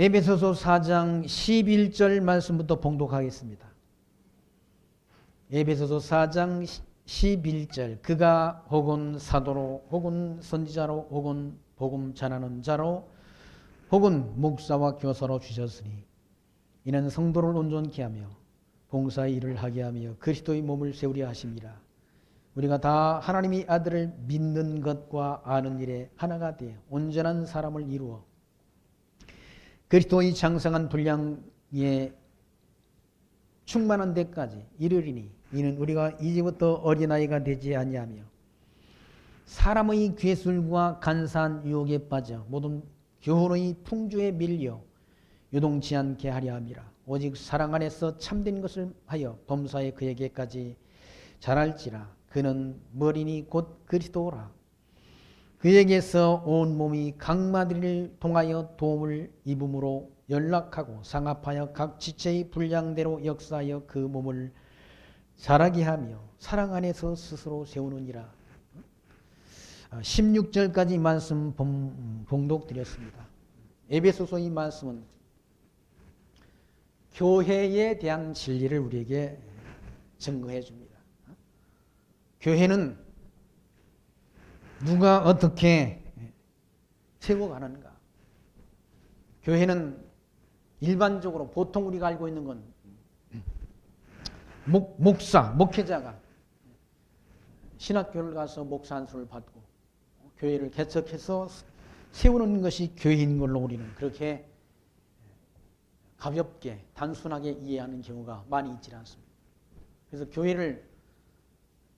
에베소서 4장 11절 말씀부터 봉독하겠습니다. 에베소서 4장 11절 그가 혹은 사도로 혹은 선지자로 혹은 복음 전하는 자로 혹은 목사와 교사로 주셨으니 이는 성도를 온전케 하며 봉사의 일을 하게 하며 그리스도의 몸을 세우려 하심이라. 우리가 다 하나님의 아들을 믿는 것과 아는 일에 하나가 되어 온전한 사람을 이루어 그리스도의 장성한 분량에 충만한 데까지 이르리니 이는 우리가 이제부터 어린아이가 되지 아니하며 사람의 괴술과 간사한 유혹에 빠져 모든 교훈의 풍조에 밀려 요동치 않게 하려 함이라. 오직 사랑 안에서 참된 것을 하여 범사에 그에게까지 자랄지라. 그는 머리니 곧 그리스도라. 그에게서 온 몸이 각 마디를 통하여 도움을 입음으로 연락하고 상합하여 각 지체의 분량대로 역사하여 그 몸을 자라게 하며 사랑 안에서 스스로 세우느니라. 16절까지 말씀 봉독드렸습니다. 에베소서의 말씀은 교회에 대한 진리를 우리에게 증거해 줍니다. 교회는 누가 어떻게 세워가는가? 교회는 일반적으로 보통 우리가 알고 있는 건 목사, 목회자가 신학교를 가서 목사 안수를 받고 교회를 개척해서 세우는 것이 교회인 걸로 우리는 그렇게 가볍게 단순하게 이해하는 경우가 많이 있지 않습니다. 그래서 교회를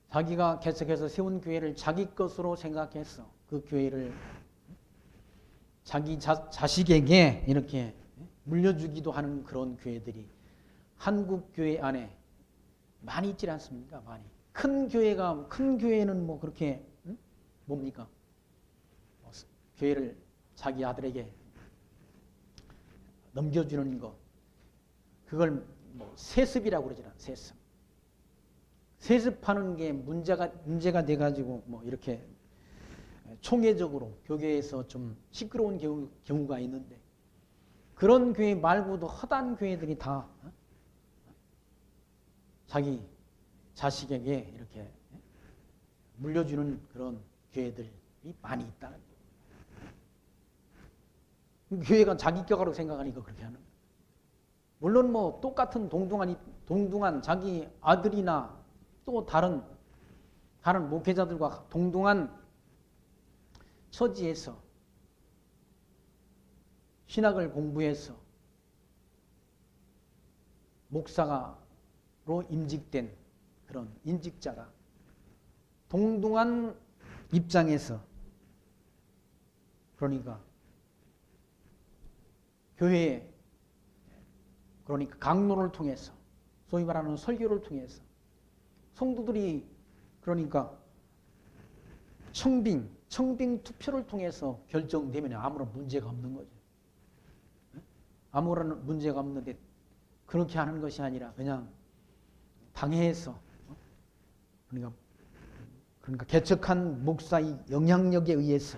자기가 개척해서 세운 교회를 자기 것으로 생각해서 그 교회를 자기 자식에게 이렇게 물려주기도 하는 그런 교회들이 한국 교회 안에 많이 있지 않습니까? 많이. 큰 교회는 뭐 그렇게 뭡니까? 교회를 자기 아들에게 넘겨주는 거, 그걸 뭐 세습이라고 그러잖아요. 세습. 세습하는 게 문제가 돼가지고 뭐 이렇게 총회적으로 교회에서 좀 시끄러운 경우가 있는데 그런 교회 말고도 허다한 교회들이 다 자기 자식에게 이렇게 물려주는 그런 교회들이 많이 있다는 거예요. 교회가 자기 격으로 생각하니까 그렇게 하는 거예요. 물론 뭐 똑같은 동등한 자기 아들이나 또 다른 목회자들과 동등한 처지에서 신학을 공부해서 목사로 임직된 그런 임직자가 동등한 입장에서 그러니까 교회에 그러니까 강론을 통해서 소위 말하는 설교를 통해서 성도들이 그러니까 청빙 투표를 통해서 결정되면 아무런 문제가 없는 거죠. 아무런 문제가 없는데 그렇게 하는 것이 아니라 그냥 당회에서 그러니까 개척한 목사의 영향력에 의해서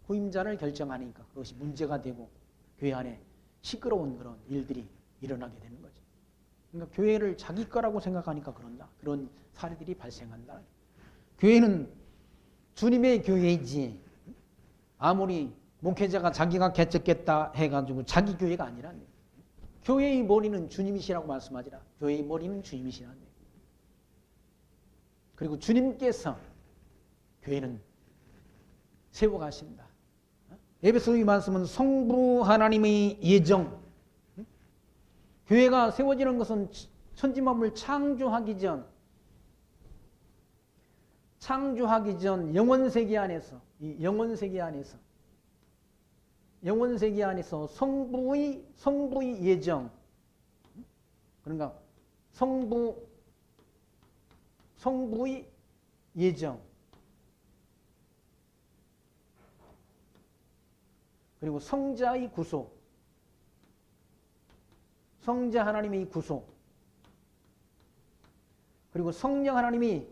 후임자를 결정하니까 그것이 문제가 되고 교회 안에 시끄러운 그런 일들이 일어나게 되는 거죠. 그러니까 교회를 자기 거라고 생각하니까 그런 사례들이 발생한다. 교회는 주님의 교회이지 아무리 목회자가 자기가 개척했다 해가지고 자기 교회가 아니라 교회의 머리는 주님이시라고 말씀하지라. 교회의 머리는 주님이시라. 그리고 주님께서 교회는 세워가신다. 에베소의 말씀은 성부 하나님의 예정. 교회가 세워지는 것은 천지만물 창조하기 전 영원세계 안에서 성부의 예정. 그러니까 성부의 예정. 그리고 성자의 구속. 성자 하나님의 구속. 그리고 성령 하나님이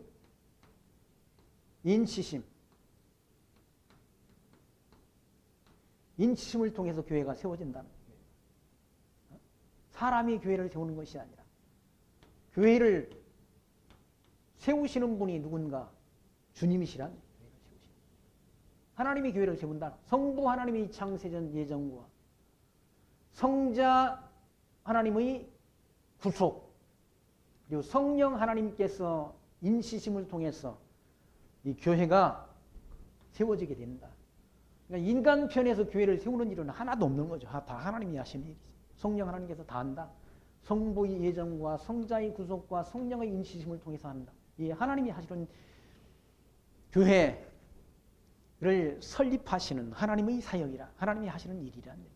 인치심. 인치심을 통해서 교회가 세워진다는 거예요. 사람이 교회를 세우는 것이 아니라 교회를 세우시는 분이 누군가? 주님이시란 교회를 세우시는 하나님이 교회를 세운다. 성부 하나님의 창세전 예정과 성자 하나님의 구속 그리고 성령 하나님께서 인치심을 통해서 이 교회가 세워지게 된다. 그러니까 인간 편에서 교회를 세우는 일은 하나도 없는 거죠. 다 하나님이 하시는 일이지. 성령 하나님께서 다 한다. 성부의 예정과 성자의 구속과 성령의 인치심을 통해서 한다. 이 하나님이 하시는 교회를 설립하시는 하나님의 사역이라 하나님이 하시는 일이란 얘기예요.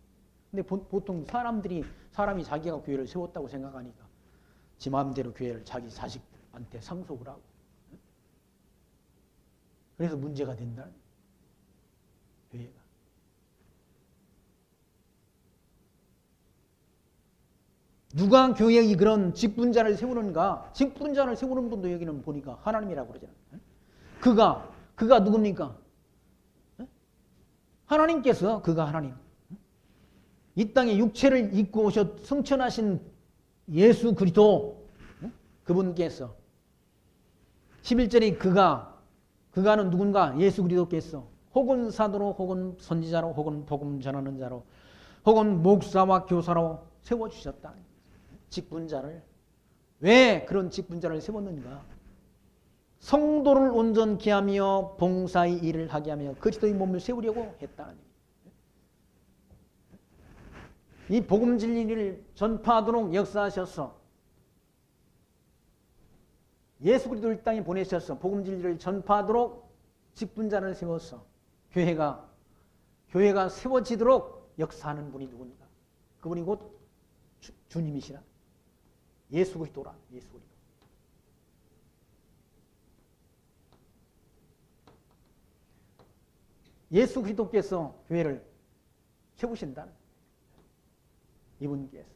근데 보통 사람이 자기가 교회를 세웠다고 생각하니까 지 마음대로 교회를 자기 자식한테 상속을 하고 그래서 문제가 된다는 교회가. 누가 교회의 그런 직분자를 세우는가? 직분자를 세우는 분도 여기는 보니까 하나님이라고 그러잖아요. 그가 누굽니까? 하나님께서 그가 하나님. 이 땅에 육체를 입고 오셔 승천하신 예수 그리스도 그분께서 11절에 그가는 누군가? 예수 그리스도께서 혹은 사도로 혹은 선지자로 혹은 복음 전하는 자로 혹은 목사와 교사로 세워주셨다. 직분자를. 왜 그런 직분자를 세웠는가? 성도를 온전케 하며 봉사의 일을 하게 하며 그리스도의 몸을 세우려고 했다. 이 복음 진리를 전파하도록 역사하셔서 예수 그리스도를 땅에 보내셔서 복음 진리를 전파하도록 직분자를 세워서 교회가 세워지도록 역사하는 분이 누군가? 그분이 곧 주님이시라. 예수 그리스도라. 예수 그리스도. 예수 그리스도께서 교회를 세우신다는 이분께서.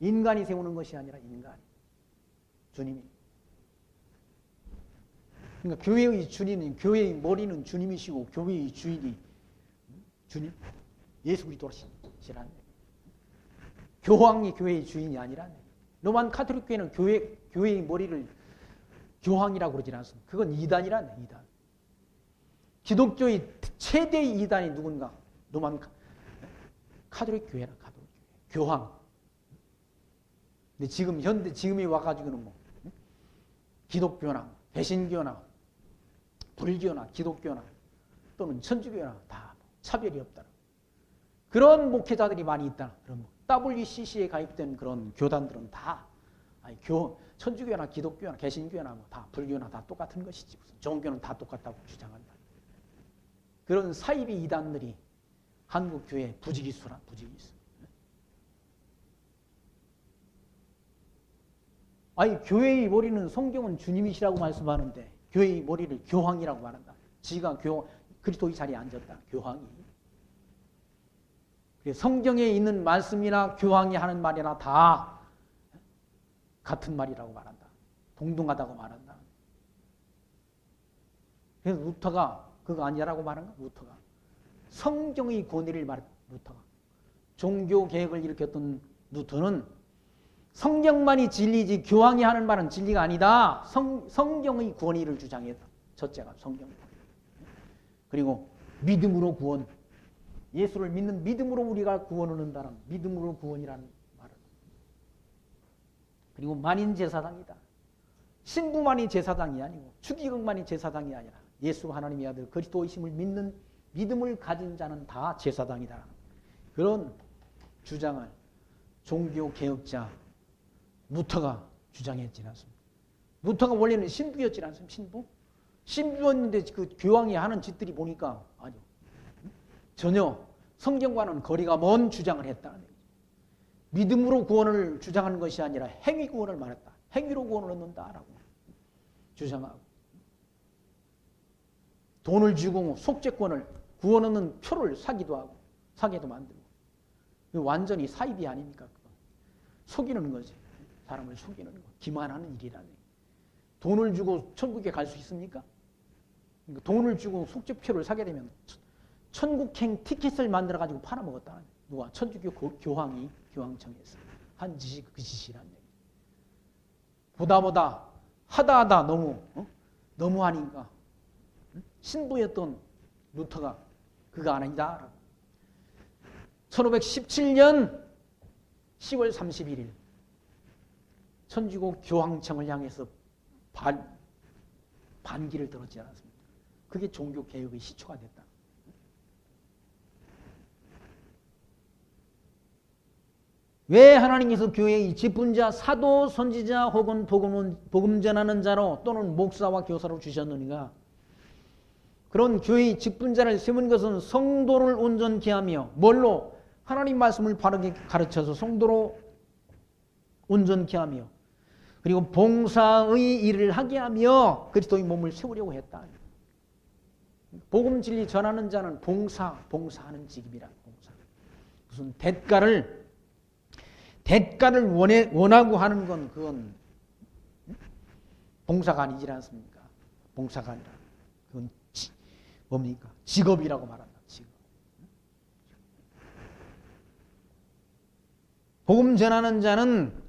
인간이 세우는 것이 아니라 인간이. 주님이. 그러니까 교회의 주님은, 교회의 머리는 주님이시고 교회의 주인이 주님, 예수 그리스도시라는 얘기예요. 교황이 교회의 주인이 아니라는 얘기예요. 로만 카톨릭 교회는 교회의 머리를 교황이라고 그러지 않습니다. 그건 이단이라는 얘기예요. 이단. 기독교의 최대의 이단이 누군가? 로만 카톨릭 교회라. 카톨릭 교회. 교황. 근데 지금이 와가지고는 뭐 기독교나 개신교나 불교나 기독교나 또는 천주교나 다 차별이 없다. 그런 목회자들이 많이 있다. 그런 WCC에 가입된 그런 교단들은 다 천주교나 기독교나 개신교나 뭐 다 불교나 다 똑같은 것이지. 무슨 종교는 다 똑같다고 주장한다. 그런 사이비 이단들이 한국 교회 부지기수라. 부지기수. 교회의 머리는 성경은 주님이시라고 말씀하는데 교회의 머리를 교황이라고 말한다. 지가 그리스도의 자리에 앉았다. 교황이. 성경에 있는 말씀이나 교황이 하는 말이나 다 같은 말이라고 말한다. 동등하다고 말한다. 그래서 루터가 그거 아니라고 말한 거야. 루터가. 성경의 권위를 말했다. 루터가. 종교 개혁을 일으켰던 루터는 성경만이 진리지 교황이 하는 말은 진리가 아니다. 성경의 권위를 주장했다. 첫째가 성경. 그리고 믿음으로 구원. 예수를 믿는 믿음으로 우리가 구원을 얻는다는 믿음으로 구원이라는 말을. 그리고 만인 제사장이다. 신부만이 제사장이 아니고 축의금만이 제사장이 아니라 예수 하나님의 아들 그리스도이심을 믿는 믿음을 가진 자는 다 제사장이다. 그런 주장을 종교 개혁자 루터가 주장했지 않습니까? 루터가 원래는 신부였지 않습니까? 신부였는데 그 교황이 하는 짓들이 보니까 아주 전혀 성경과는 거리가 먼 주장을 했다는 얘기죠. 믿음으로 구원을 주장하는 것이 아니라 행위 구원을 말했다. 행위로 구원을 얻는다라고 주장하고 돈을 주고 속죄권을 구원 얻는 표를 사기도 하고 사게도 만들고 완전히 사입이 아닙니까? 속이는 거지. 사람을 속이는 거. 기만하는 일이라는 얘기. 돈을 주고 천국에 갈 수 있습니까? 그러니까 돈을 주고 속죄표를 사게 되면 천국행 티켓을 만들어 가지고 팔아먹었다. 누가? 천주교 교황이 교황청에서 한 짓이 그 짓이란 얘기. 보다 하다 너무 아닌가? 신부였던 루터가 그거 아니다. 1517년 10월 31일 천주교 교황청을 향해서 반기를 들었지 않았습니까? 그게 종교개혁의 시초가 됐다. 왜 하나님께서 교회의 직분자, 사도, 선지자 혹은 복음 전하는 자로 또는 목사와 교사로 주셨느니가? 그런 교회의 직분자를 세운 것은 성도를 온전케 하며 뭘로? 하나님 말씀을 바르게 가르쳐서 성도로 온전케 하며 그리고 봉사의 일을 하게 하며 그리스도의 몸을 세우려고 했다. 복음 진리 전하는 자는 봉사하는 직업이라. 봉사. 무슨 대가를 원하고 하는 건 그건 봉사가 아니지 않습니까? 봉사가 아니라 그건 뭡니까? 직업이라고 말한다. 직업. 복음 전하는 자는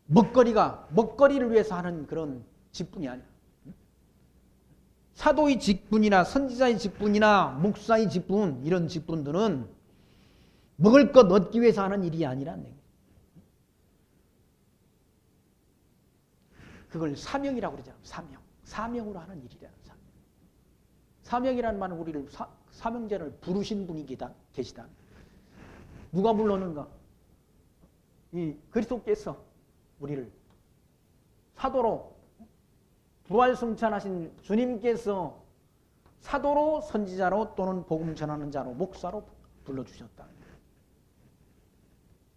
먹거리를 위해서 하는 그런 직분이 아니야. 사도의 직분이나 선지자의 직분이나 목사의 직분, 이런 직분들은 먹을 것 얻기 위해서 하는 일이 아니란 얘기야. 그걸 사명이라고 그러잖아. 사명으로 하는 일이라는 사명. 사명이라는 말은 우리를 사명자를 부르신 분이 계시다. 누가 불렀는가? 이 그리스도께서 우리를 사도로 부활승천하신 주님께서 사도로 선지자로 또는 복음 전하는 자로 목사로 불러주셨다.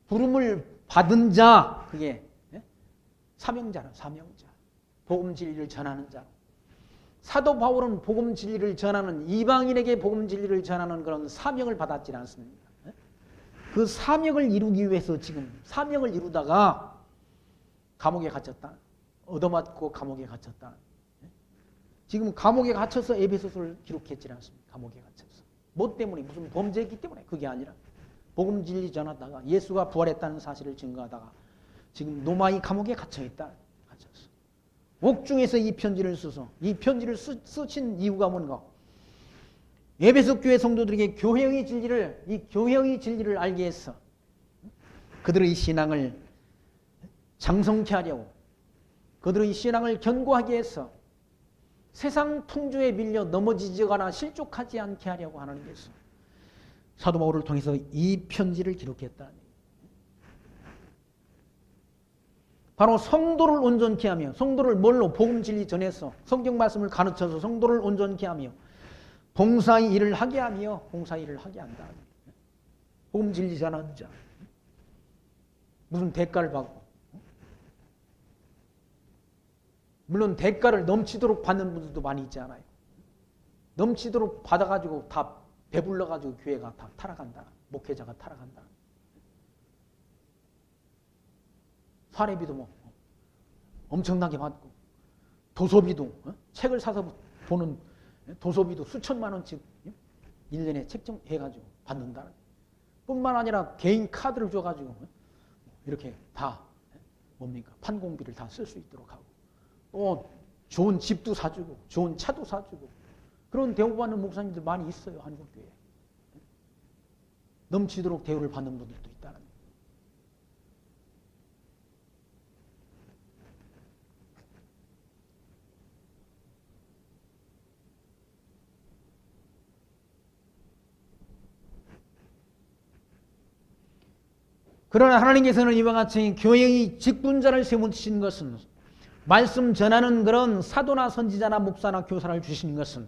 부름을 받은 자, 그게 사명자라. 사명자. 복음 진리를 전하는 자. 사도 바울은 복음 진리를 전하는, 이방인에게 복음 진리를 전하는 그런 사명을 받았지 않습니까? 그 사명을 이루기 위해서 지금 사명을 이루다가 감옥에 갇혔다. 얻어맞고 감옥에 갇혔다. 지금 감옥에 갇혀서 에베소서를 기록했지 않습니까? 감옥에 갇혀서. 뭐 때문에? 무슨 범죄했기 때문에? 그게 아니라 복음 진리 전하다가 예수가 부활했다는 사실을 증거하다가 지금 노마이 감옥에 갇혀있다. 갇혔어. 옥중에서 이 편지를 써서 이 편지를 쓰신 이유가 뭔가? 에베소 교회 성도들에게 교회의 진리를 알게 해서 그들의 신앙을 장성케 하려고, 그들의 신앙을 견고하게 해서 세상 풍조에 밀려 넘어지거나 실족하지 않게 하려고 하나님께서 사도 바울을 통해서 이 편지를 기록했다. 바로 성도를 온전케 하며, 성도를 뭘로? 복음 진리 전해서 성경 말씀을 가르쳐서 성도를 온전케 하며 봉사의 일을 하게 하며, 봉사의 일을 하게 한다. 복음 진리 전하는 자. 무슨 대가를 받고. 물론 대가를 넘치도록 받는 분들도 많이 있지 않아요. 넘치도록 받아가지고 다 배불러가지고 교회가 다 타락한다. 목회자가 타락한다. 사례비도 뭐 엄청나게 받고, 도서비도 책을 사서 보는 도서비도 수천만 원씩 1년에 책정해가지고 받는다. 뿐만 아니라 개인 카드를 줘가지고 이렇게 다 뭡니까? 판공비를 다 쓸 수 있도록 하고, 또 좋은 집도 사주고 좋은 차도 사주고 그런 대우받는 목사님들 많이 있어요. 한국교회에. 넘치도록 대우를 받는 분들도 있다는 거예요. 그러나 하나님께서는 이와 같이 교회의 직분자를 세우신 것은, 말씀 전하는 그런 사도나 선지자나 목사나 교사를 주신 것은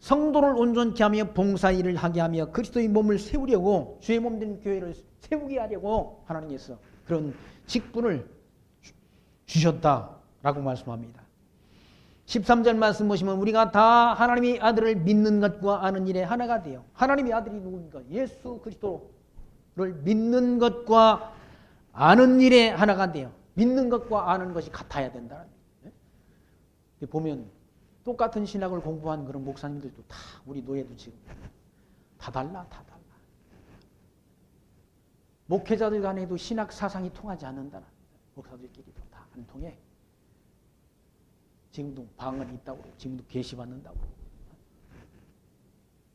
성도를 온전케 하며 봉사일을 하게 하며 그리스도의 몸을 세우려고, 주의 몸 된 교회를 세우게 하려고 하나님께서 그런 직분을 주셨다라고 말씀합니다. 13절 말씀 보시면 우리가 다 하나님의 아들을 믿는 것과 아는 일에 하나가 되어, 하나님의 아들이 누굽니까? 예수 그리스도를 믿는 것과 아는 일에 하나가 되어, 믿는 것과 아는 것이 같아야 된다. 보면 똑같은 신학을 공부한 그런 목사님들도 다 우리 노예도 지금 다 달라. 목회자들 간에도 신학 사상이 통하지 않는다는 목사들끼리도 다 안 통해. 지금도 방언이 있다고 그러고 지금도 계시 받는다고 그러고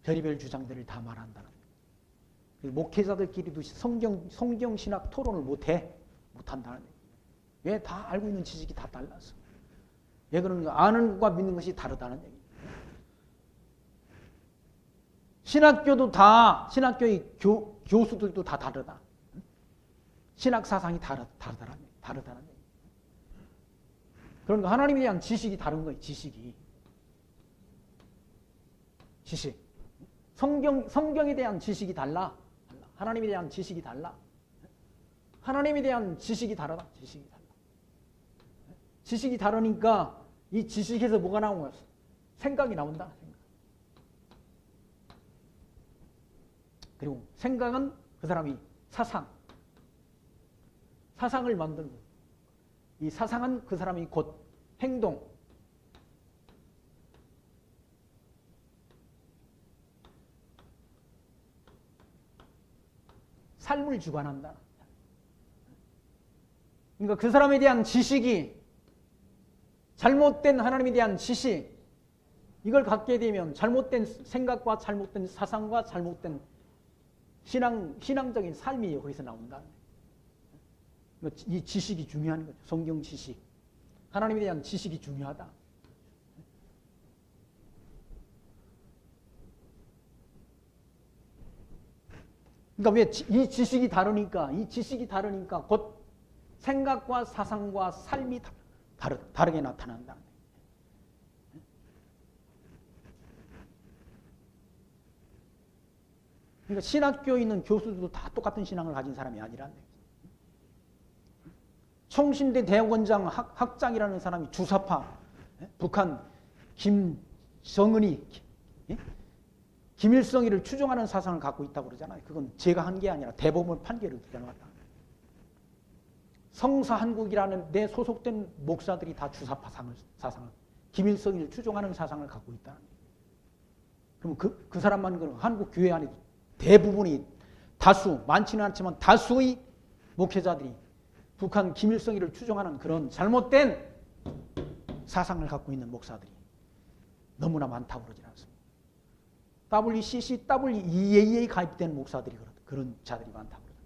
별의별 주장들을 다 말한다는 거예요. 목회자들끼리도 성경 신학 토론을 못한다는 거예요. 왜? 다 알고 있는 지식이 다 달라서. 왜 그런가? 아는 것과 믿는 것이 다르다는 얘기예요. 신학교의 교수들도 다 다르다. 신학 사상이 다르다는 얘기예요. 그러니까 하나님에 대한 지식이 다른 거예요. 지식. 성경에 대한 지식이 달라. 하나님에 대한 지식이 달라. 하나님에 대한 지식이 다르다. 지식이 다르니까 이 지식에서 뭐가 나온 거야? 생각이 나온다. 그리고 생각은 그 사람이 사상을 만드는 거예요. 이 사상은 그 사람이 곧 행동, 삶을 주관한다. 그러니까 그 사람에 대한 지식이 잘못된 하나님에 대한 지식, 이걸 갖게 되면 잘못된 생각과 잘못된 사상과 잘못된 신앙적인 삶이 거기서 나온다. 이 지식이 중요한 거죠. 성경 지식. 하나님에 대한 지식이 중요하다. 그러니까 왜 이 지식이 다르니까 곧 생각과 사상과 삶이 다르게 나타난다. 그러니까 신학교에 있는 교수들도 다 똑같은 신앙을 가진 사람이 아니라는 얘기죠. 총신대 대원장 학장이라는 사람이 주사파, 북한 김정은이, 김일성이를 추종하는 사상을 갖고 있다고 그러잖아요. 그건 제가 한 게 아니라 대법원 판결을 기다려왔다. 성사한국이라는 내 소속된 목사들이 다 주사파 사상을, 김일성이를 추종하는 사상을 갖고 있다. 그럼 그 사람만 그런 한국 교회 안에 대부분이 많지는 않지만 다수의 목회자들이 북한 김일성이를 추종하는 그런 잘못된 사상을 갖고 있는 목사들이 너무나 많다고 그러지 않습니다. WCC, WEA에 가입된 목사들이 그런 자들이 많다고 그러죠.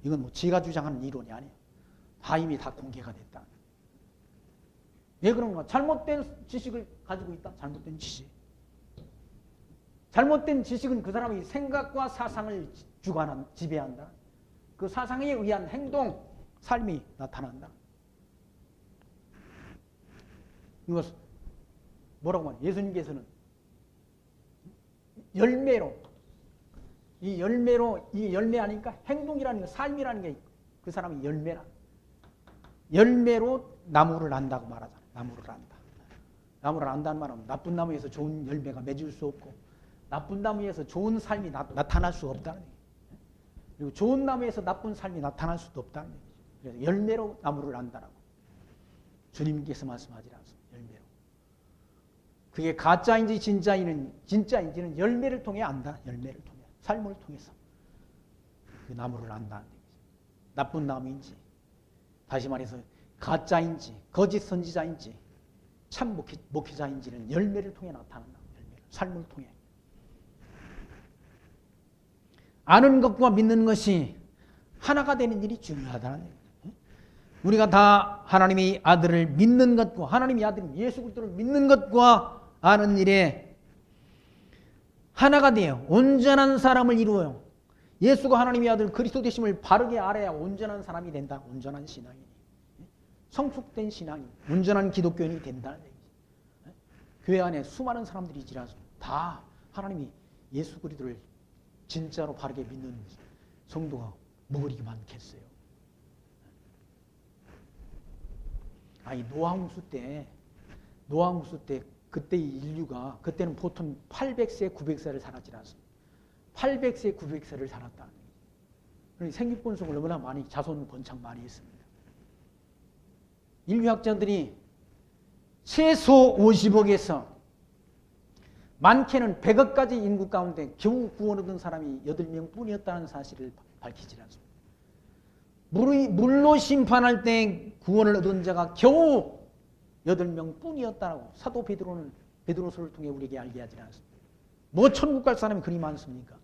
이건 제가 주장하는 이론이 아니에요. 이미 다 공개가 됐다. 왜 그런가? 잘못된 지식을 가지고 있다. 잘못된 지식. 잘못된 지식은 그 사람의 생각과 사상을 지배한다. 그 사상에 의한 행동, 삶이 나타난다. 이것 뭐라고 하냐? 예수님께서는 열매 아니까 행동이라는 게, 삶이라는 게 그 사람이 열매로 나무를 안다고 말하잖아요. 나무를 안다는 말은 나쁜 나무에서 좋은 열매가 맺을 수 없고 나쁜 나무에서 좋은 삶이 나타날 수 없다는 얘기예요. 그리고 좋은 나무에서 나쁜 삶이 나타날 수도 없다는 얘기죠. 그래서 열매로 나무를 안다라고 주님께서 말씀하지 않습니다. 열매로. 그게 가짜인지 진짜인지는 열매를 통해 안다. 열매를 통해. 삶을 통해서 그 나무를 안다는 얘기죠. 나쁜 나무인지, 다시 말해서 가짜인지 거짓 선지자인지 참 목회자인지는 열매를 통해 나타난다. 삶을 통해. 아는 것과 믿는 것이 하나가 되는 일이 중요하다는 얘기예요. 우리가 다 하나님의 아들을 믿는 것과 하나님의 아들 예수 그리스도를 믿는 것과 아는 일에 하나가 되어 온전한 사람을 이루어요. 예수가 하나님의 아들 그리스도 되심을 바르게 알아야 온전한 사람이 된다. 온전한 신앙이니. 성숙된 신앙이 온전한 기독교인이 된다는 얘기죠. 교회 안에 수많은 사람들이 지나서 다 하나님이 예수 그리스도를 진짜로 바르게 믿는 성도가 뭐 그리 많겠어요. 노아홍수 때 그때 인류가 그때는 보통 800세, 900세를 살았지 않습니까? 800세, 900세를 살았다. 생육번성을 얼마나 많이 자손 번창 많이 했습니다. 인류학자들이 최소 50억에서 많게는 100억까지 인구 가운데 겨우 구원 얻은 사람이 8명 뿐이었다는 사실을 밝히지 않습니다. 물로 심판할 때 구원을 얻은 자가 겨우 8명 뿐이었다고 사도 베드로서를 통해 우리에게 알게 하지 않습니다. 뭐 천국 갈 사람이 그리 많습니까?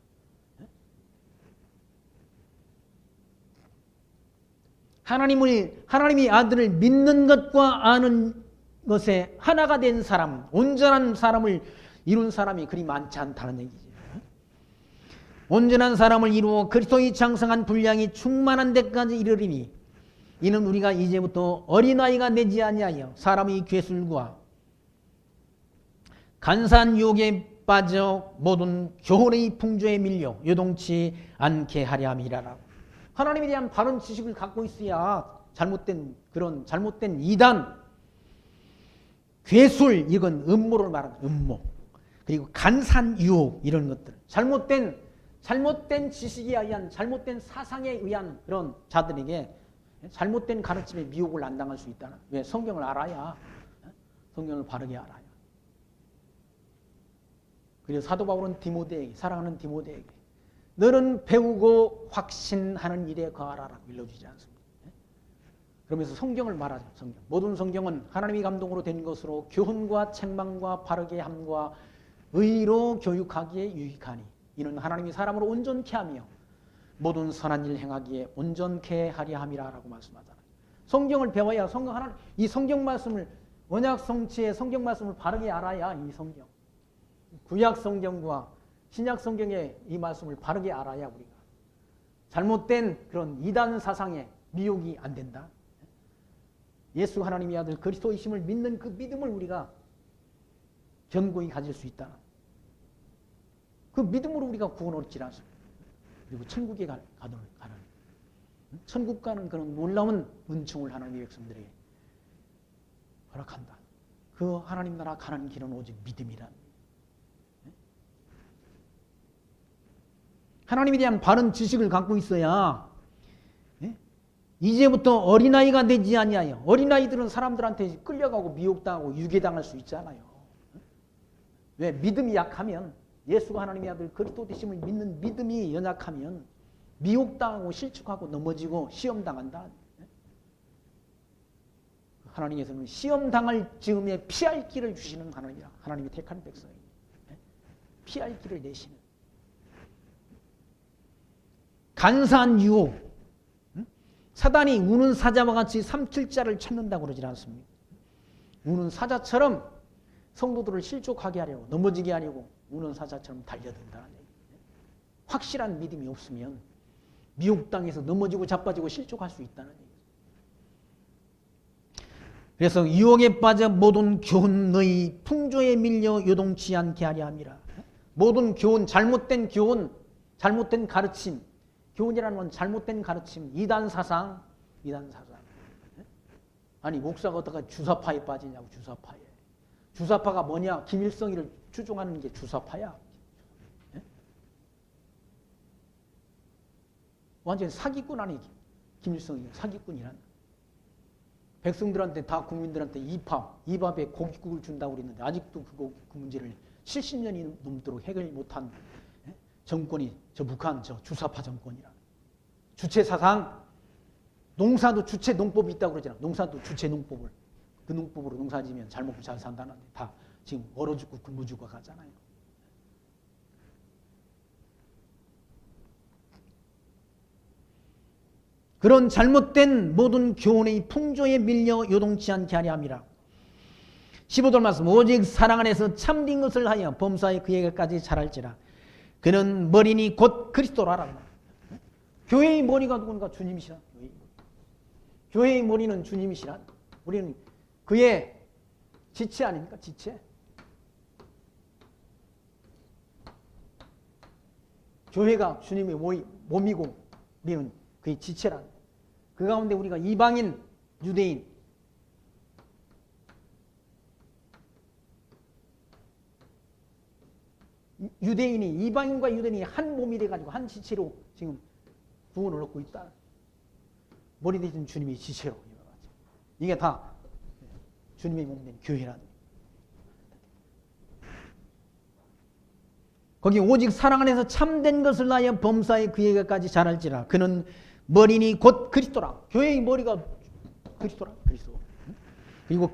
하나님이 아들을 믿는 것과 아는 것에 하나가 된 사람, 온전한 사람을 이룬 사람이 그리 많지 않다는 얘기죠. 온전한 사람을 이루어 그리스도의 장성한 분량이 충만한 데까지 이르리니 이는 우리가 이제부터 어린아이가 되지 아니하여 사람의 괴술과 간사한 유혹에 빠져 모든 교훈의 풍조에 밀려 요동치 않게 하려 함이라라고. 하나님에 대한 바른 지식을 갖고 있어야 잘못된 이단, 괴술, 이건 음모를 말하는 음모. 그리고 간사한 유혹, 이런 것들. 잘못된 지식에 의한, 잘못된 사상에 의한 그런 자들에게 잘못된 가르침에 미혹을 안 당할 수 있다는. 왜? 성경을 알아야, 성경을 바르게 알아야. 그래서 사도 바울은 디모데에게, 사랑하는 디모데에게 너는 배우고 확신하는 일에 거하라라고 일러주지 않습니다. 그러면서 성경을 말하죠. 성경. 모든 성경은 하나님의 감동으로 된 것으로 교훈과 책망과 바르게 함과 의로 교육하기에 유익하니 이는 하나님이 사람을 온전케 하며 모든 선한 일 행하기에 온전케 하려 함이라라고 말씀하잖아요. 성경을 배워야 이 성경 말씀을 언약 성취의 성경 말씀을 바르게 알아야 이 성경 구약 성경과 신약 성경의 이 말씀을 바르게 알아야 우리가 잘못된 그런 이단 사상에 미혹이 안 된다. 예수 하나님의 아들 그리스도이심을 믿는 그 믿음을 우리가 견고히 가질 수 있다. 그 믿음으로 우리가 구원을 얻지 않습니다. 그리고 천국에 가는 천국 가는 그런 놀라운 은총을 하나님의 백성들에게 허락한다. 그 하나님 나라 가는 길은 오직 믿음이란. 하나님에 대한 바른 지식을 갖고 있어야 이제부터 어린아이가 되지 아니하여. 어린아이들은 사람들한테 끌려가고 미혹당하고 유괴당할 수 있잖아요. 왜? 믿음이 약하면, 예수가 하나님의 아들 그리스도 되심을 믿는 믿음이 연약하면 미혹당하고 실축하고 넘어지고 시험당한다. 하나님께서는 시험당할 즈음에 피할 길을 주시는 하나님이라. 하나님이 택한 백성이 피할 길을 내시는 간사한 유혹. 사단이 우는 사자와 같이 삼킬 자를 찾는다고 그러지 않습니까? 우는 사자처럼 성도들을 실족하게 하려고, 넘어지게 하려고 우는 사자처럼 달려든다는 얘기예요. 확실한 믿음이 없으면 미혹당해서 넘어지고 자빠지고 실족할 수 있다는 얘기예요. 그래서 유혹에 빠져 모든 교훈 너희 풍조에 밀려 요동치 않게 하려 함이라. 모든 교훈, 잘못된 교훈, 잘못된 가르침, 교훈이라는 건 잘못된 가르침, 이단 사상. 아니 목사가 어떻게 주사파에 빠지냐고. 주사파가 뭐냐? 김일성이를 추종하는 게 주사파야. 완전히 사기꾼 아니 김일성이 사기꾼이란. 백성들한테 다 국민들한테 이밥에 고깃국을 준다고 그랬는데 아직도 그 문제를 70년이 넘도록 해결 못한 정권이 저 북한 저 주사파 정권이라. 주체 사상, 농사도 주체 농법이 있다고 그러잖아. 농사도 주체 농법을. 그 농법으로 농사 지면 잘 먹고 잘 산다는데 다 지금 얼어 죽고 굶어 죽어 가잖아요. 그런 잘못된 모든 교훈의 풍조에 밀려 요동치 않게 하려 함이라. 15절 말씀. 오직 사랑 안에서 참된 것을 하여 범사에 그에게까지 자랄지라. 그는 머리니 곧 그리스도라라. 교회의 머리가 누군가? 주님이시라. 교회의 머리는 주님이시라. 우리는 그의 지체 아닙니까? 지체. 교회가 주님의 몸이고 우리는 그의 지체라. 그 가운데 우리가 이방인, 유대인, 유대인이 이방인과 유대인이 한 몸이 돼가지고 한 지체로 지금 구원을 얻고 있다. 머리 대신 주님이 지체로. 이게 다 주님의 몸된 교회란. 거기 오직 사랑 안에서 참된 것을 하여 범사에 그에게까지 자랄지라. 그는 머리니 곧 그리스도라. 교회의 머리가 그리스도라. 그리스도. 그리고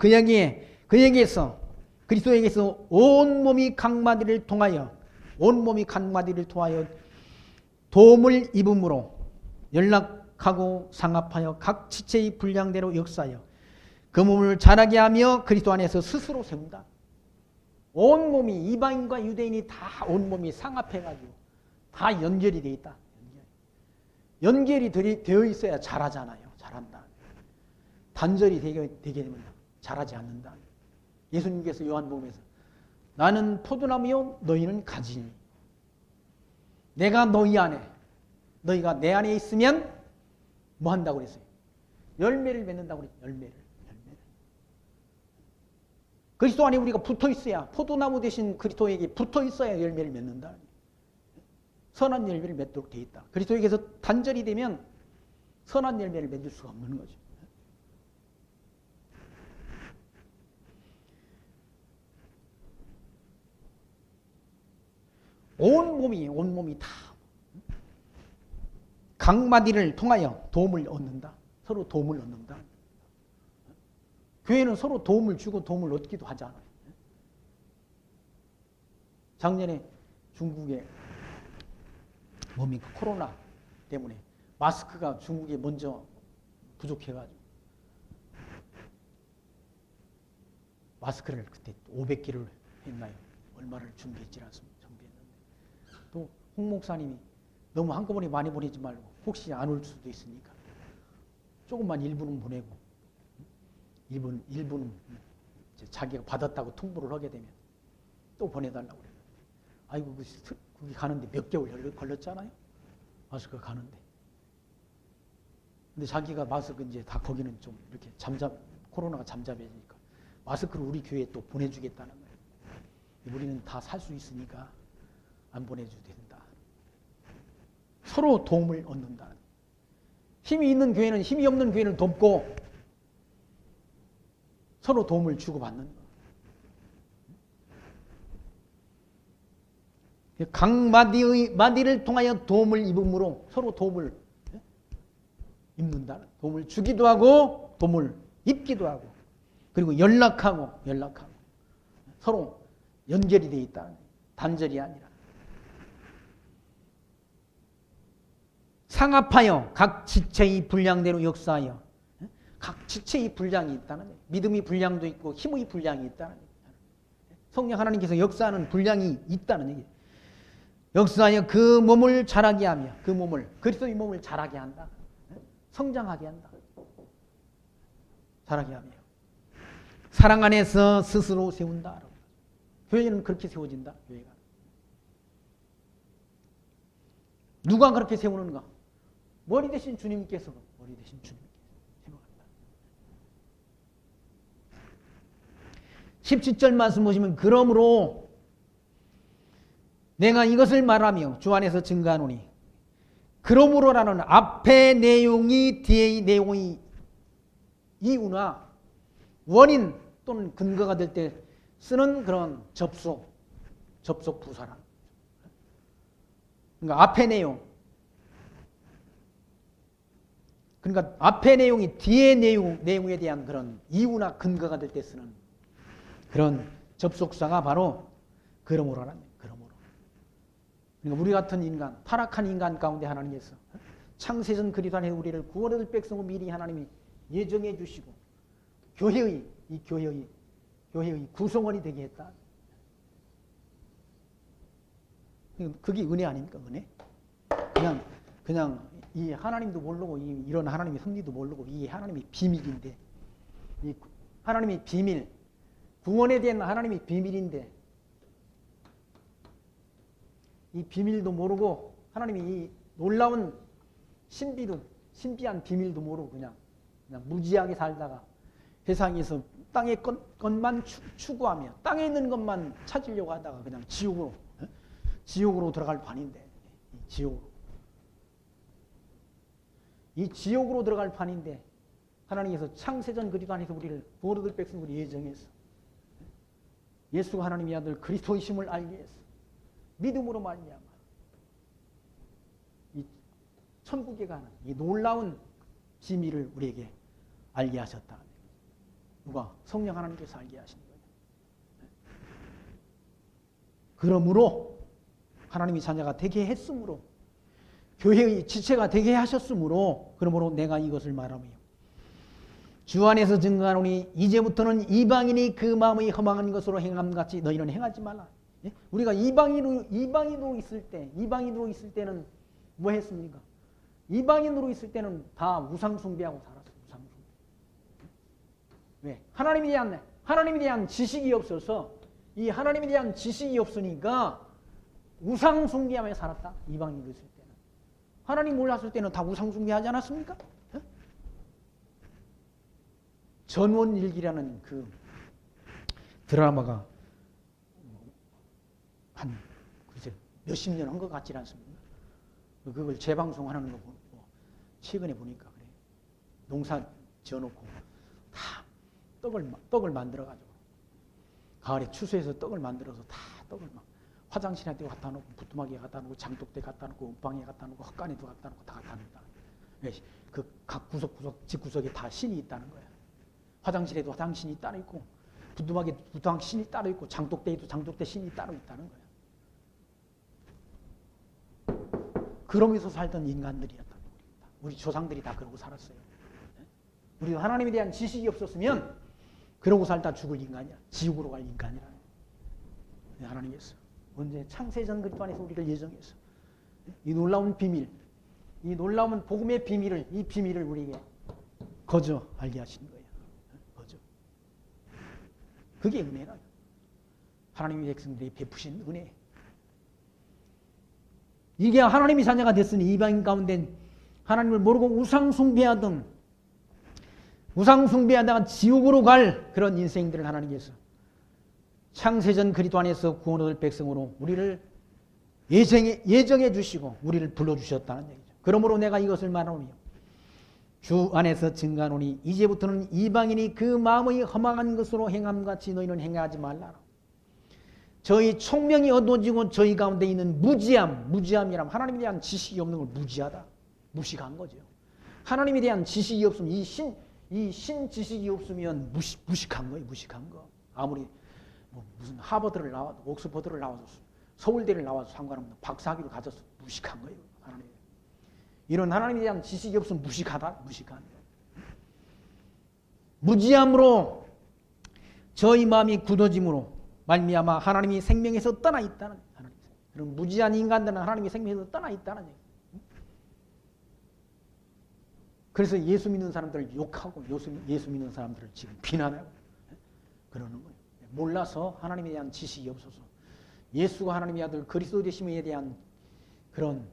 그에게서 그리스도에게서 온 몸이 각 마디를 통하여 도움을 입음으로 연락하고 상합하여 각 지체의 분량대로 역사하여 그 몸을 자라게 하며 그리스도 안에서 스스로 세운다. 온 몸이 이방인과 유대인이 다 온 몸이 상합해가지고 다 연결이 되어 있다. 연결이 되어 있어야 잘하잖아요. 잘한다. 단절이 되게 되면 잘하지 않는다. 예수님께서 요한복음에서 나는 포도나무요 너희는 가지니 내가 너희 안에 너희가 내 안에 있으면 뭐 한다고 그랬어요? 열매를 맺는다고 그랬어요. 열매를. 그리스도 안에 우리가 붙어 있어야 포도나무 대신 그리스도에게 붙어 있어야 열매를 맺는다. 선한 열매를 맺도록 되어 있다. 그리스도에게서 단절이 되면 선한 열매를 맺을 수가 없는 거죠. 온 몸이 다 각마디를 통하여 도움을 얻는다. 서로 도움을 얻는다. 교회는 서로 도움을 주고 도움을 얻기도 하잖아요. 작년에 중국에 뭡니까? 코로나 때문에 마스크가 중국에 먼저 부족해가지고 마스크를 그때 500개를 했나요? 얼마를 준비했지 않습니까? 또 홍 목사님이 너무 한꺼번에 많이 보내지 말고 혹시 안 올 수도 있으니까 조금만 일부는 보내고 일부는 자기가 받았다고 통보를 하게 되면 또 보내달라고 그래요. 아이고 거기 가는데 몇 개월 걸렸잖아요. 마스크 가는데. 근데 자기가 마스크 이제 다 거기는 좀 이렇게 코로나가 잠잠해지니까 마스크를 우리 교회에 또 보내주겠다는 거예요. 우리는 다 살 수 있으니까 안 보내줘도 된다. 서로 도움을 얻는다. 힘이 있는 교회는 힘이 없는 교회를 돕고 서로 도움을 주고받는 것. 각 마디를 통하여 도움을 입음으로 서로 도움을 입는다. 도움을 주기도 하고 도움을 입기도 하고 그리고 연락하고 서로 연결이 되어 있다. 단절이 아니라. 상합하여 각 지체의 분량대로 역사하여 각 지체의 분량이 있다는 거예요. 믿음의 분량도 있고 힘의 분량이 있다는 거예요. 성령 하나님께서 역사하는 분량이 있다는 얘기예요. 역사하여 그 몸을 자라게 하며 그리스도의 몸을 자라게 한다. 성장하게 한다. 자라게 하며 사랑 안에서 스스로 세운다. 교회는 그렇게 세워진다. 교회가. 누가 그렇게 세우는가? 머리 대신 주님께서 세워간다. 17절 말씀 보시면 그러므로 내가 이것을 말하며 주 안에서 증거하노니 그러므로라는 앞의 내용이 뒤의 내용이 이유나 원인 또는 근거가 될 때 쓰는 그런 접속 부사라. 그러니까 앞의 내용이 뒤의 내용에 대한 그런 이유나 근거가 될 때 쓰는 그런 접속사가 바로 그러므로라는 거예요. 그러니까 우리 같은 인간, 타락한 인간 가운데 하나님께서 창세전 그리스도 안에 우리를 구원을 얻을 백성으로 미리 하나님이 예정해 주시고 교회의 구성원이 되게 했다. 그게 은혜 아닙니까? 은혜? 그냥 이 하나님도 모르고 이런 하나님의 섭리도 모르고 이 하나님의 비밀인데 이 하나님의 비밀 구원에 대한 하나님의 비밀인데 이 비밀도 모르고 하나님이 이 놀라운 신비한 비밀도 모르고 그냥 무지하게 살다가 세상에서 땅의 것만 추구하며 땅에 있는 것만 찾으려고 하다가 그냥 지옥으로 들어갈 판인데 이 지옥으로 들어갈 판인데 하나님께서 창세전 그리스도 안에서 우리를 모든 백성으로 예정해서 예수가 하나님의 아들 그리스도이심을 알게 해서 믿음으로 말미암아 이 천국에 가는 이 놀라운 비밀을 우리에게 알게 하셨다. 누가? 성령 하나님께서 알게 하신 거예요. 그러므로 하나님이 자녀가 되게 했으므로 교회의 지체가 되게 하셨으므로 그러므로 내가 이것을 말하며 주 안에서 증거하노니 이제부터는 이방인이 그 마음의 허망한 것으로 행함같이 너희는 행하지 말라. 예? 우리가 이방인으로 있을 때는 뭐 했습니까? 이방인으로 있을 때는 다 우상 숭배하고 살았어요. 우상 숭배. 왜? 하나님에 대한 지식이 없어서 이 하나님에 대한 지식이 없으니까 우상 숭배하며 살았다. 이방인으로 있을 때는. 하나님 몰랐을 때는 다 우상 숭배하지 않았습니까? 예? 전원일기라는 그 드라마가 한 글쎄 몇십 년 한 것 같지 않습니까? 그걸 재방송하는 거 보고 최근에 보니까 그래. 농사 지어놓고 다 떡을 만들어가지고 가을에 추수해서 떡을 만들어서 다 떡을 막 화장실에 갖다 놓고 부뚜막에 갖다 놓고 장독대 갖다 놓고 옷방에 갖다 놓고 헛간에도 갖다 놓고 다 갖다 놓는다. 그 각 구석구석 집구석에 다 신이 있다는 거야. 화장실에도 화장신이 따로 있고 부뚜막에 부뚜막 신이 따로 있고 장독대에도 장독대 신이 따로 있다는 거야. 그러면서 살던 인간들이었다. 우리 조상들이 다 그러고 살았어요. 우리도 하나님에 대한 지식이 없었으면 그러고 살다 죽을 인간이야. 지옥으로 갈 인간이라. 하나님께서 언제 창세전 그리스도 안에서 우리를 예정해서 이 놀라운 비밀, 이 놀라운 복음의 비밀을, 이 비밀을 우리에게 거저 알게 하신 거예요. 거저. 그게 은혜라. 하나님의 백성들이 베푸신 은혜. 이게 하나님의 자녀가 됐으니 이방인 가운데 하나님을 모르고 우상 숭배하다가 지옥으로 갈 그런 인생들을 하나님께서 창세전 그리스도 안에서 구원 얻을 백성으로 우리를 예정해 주시고 우리를 불러주셨다는 얘기죠. 그러므로 내가 이것을 말하오며 주 안에서 증거하노니 이제부터는 이방인이 그 마음의 허망한 것으로 행함같이 너희는 행하지 말라. 저희 총명이 어두워지고 저희 가운데 있는 무지함이라면 하나님에 대한 지식이 없는 걸 무지하다. 무식한 거죠. 하나님에 대한 지식이 없으면 이 신 지식이 없으면 무식한 거예요. 무식한 거. 아무리 무슨 하버드를 나와도 옥스퍼드를 나와서 서울대를 나와서 상관없는 박사학위를 가져서 무식한 거예요. 하나님. 이런 하나님에 대한 지식이 없으면 무식하다. 무식한 거예요. 무지함으로 저희 마음이 굳어짐으로 말미암아 하나님이 생명에서 떠나 있다는 하나님. 그럼 무지한 인간들은 하나님이 생명에서 떠나 있다는 얘기. 그래서 예수 믿는 사람들을 욕하고 예수 믿는 사람들을 지금 비난하고 그러는 거예요. 몰라서 하나님에 대한 지식이 없어서 예수가 하나님의 아들 그리스도 되심에 대한 그런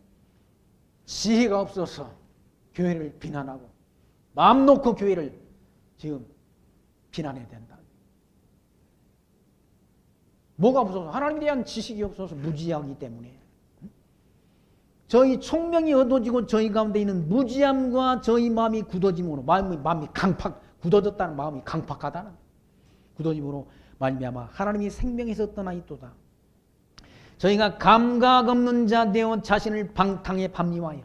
지혜가 없어서 교회를 비난하고 마음 놓고 교회를 지금 비난해야 된다. 뭐가 무서워서? 하나님에 대한 지식이 없어서 무지하기 때문에. 저희 총명이 어두워지고 저희 가운데 있는 무지함과 저희 마음이 굳어짐으로 마음이 굳어졌다는 마음이 강팍하다는 굳어짐으로 말미암아 하나님이 생명에서 떠나 있도다. 저희가 감각 없는 자 되어 자신을 방탕에 밤림하여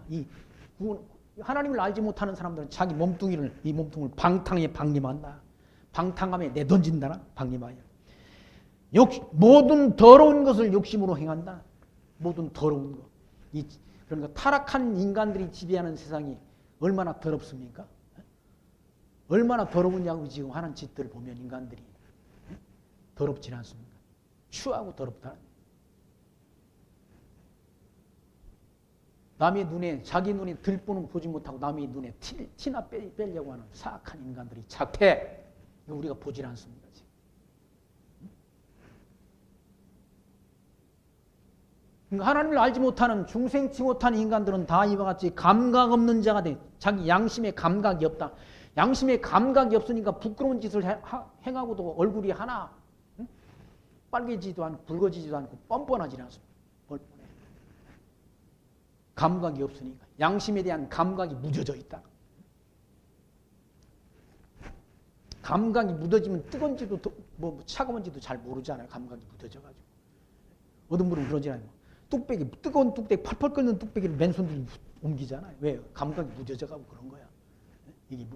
하나님을 알지 못하는 사람들은 자기 몸뚱이를 방탕에 방림한다. 방탕함에 내던진다나 방림하여 모든 더러운 것을 욕심으로 행한다. 모든 더러운 것. 그러니까 타락한 인간들이 지배하는 세상이 얼마나 더럽습니까? 얼마나 더러우냐고 지금 하는 짓들을 보면 인간들이 더럽지 않습니까? 추하고 더럽다. 남의 눈에 자기 눈에 들보는 보지 못하고 남의 눈에 티나 빼려고 하는 사악한 인간들이 착해. 이거 우리가 보질 않습니다. 지금. 그러니까 하나님을 알지 못하는 중생치 못하는 인간들은 다 이와 같이 감각 없는 자가 돼. 자기 양심에 감각이 없다. 양심에 감각이 없으니까 부끄러운 짓을 행하고도 얼굴이 하나 빨개지도 않고 붉어지지도 않고 뻔뻔하지 않습니다. 뻔뻔해. 감각이 없으니까 양심에 대한 감각이 무뎌져 있다. 감각이 묻어지면 뜨거운지도 뭐 차가운지도 잘 모르잖아요. 감각이 묻어져가지고. 어떤 분은 그러잖아요. 뚝배기, 뜨거운 뚝배기, 펄펄 끓는 뚝배기를 맨손으로 옮기잖아요. 왜? 감각이 묻어져가고 그런 거야. 이게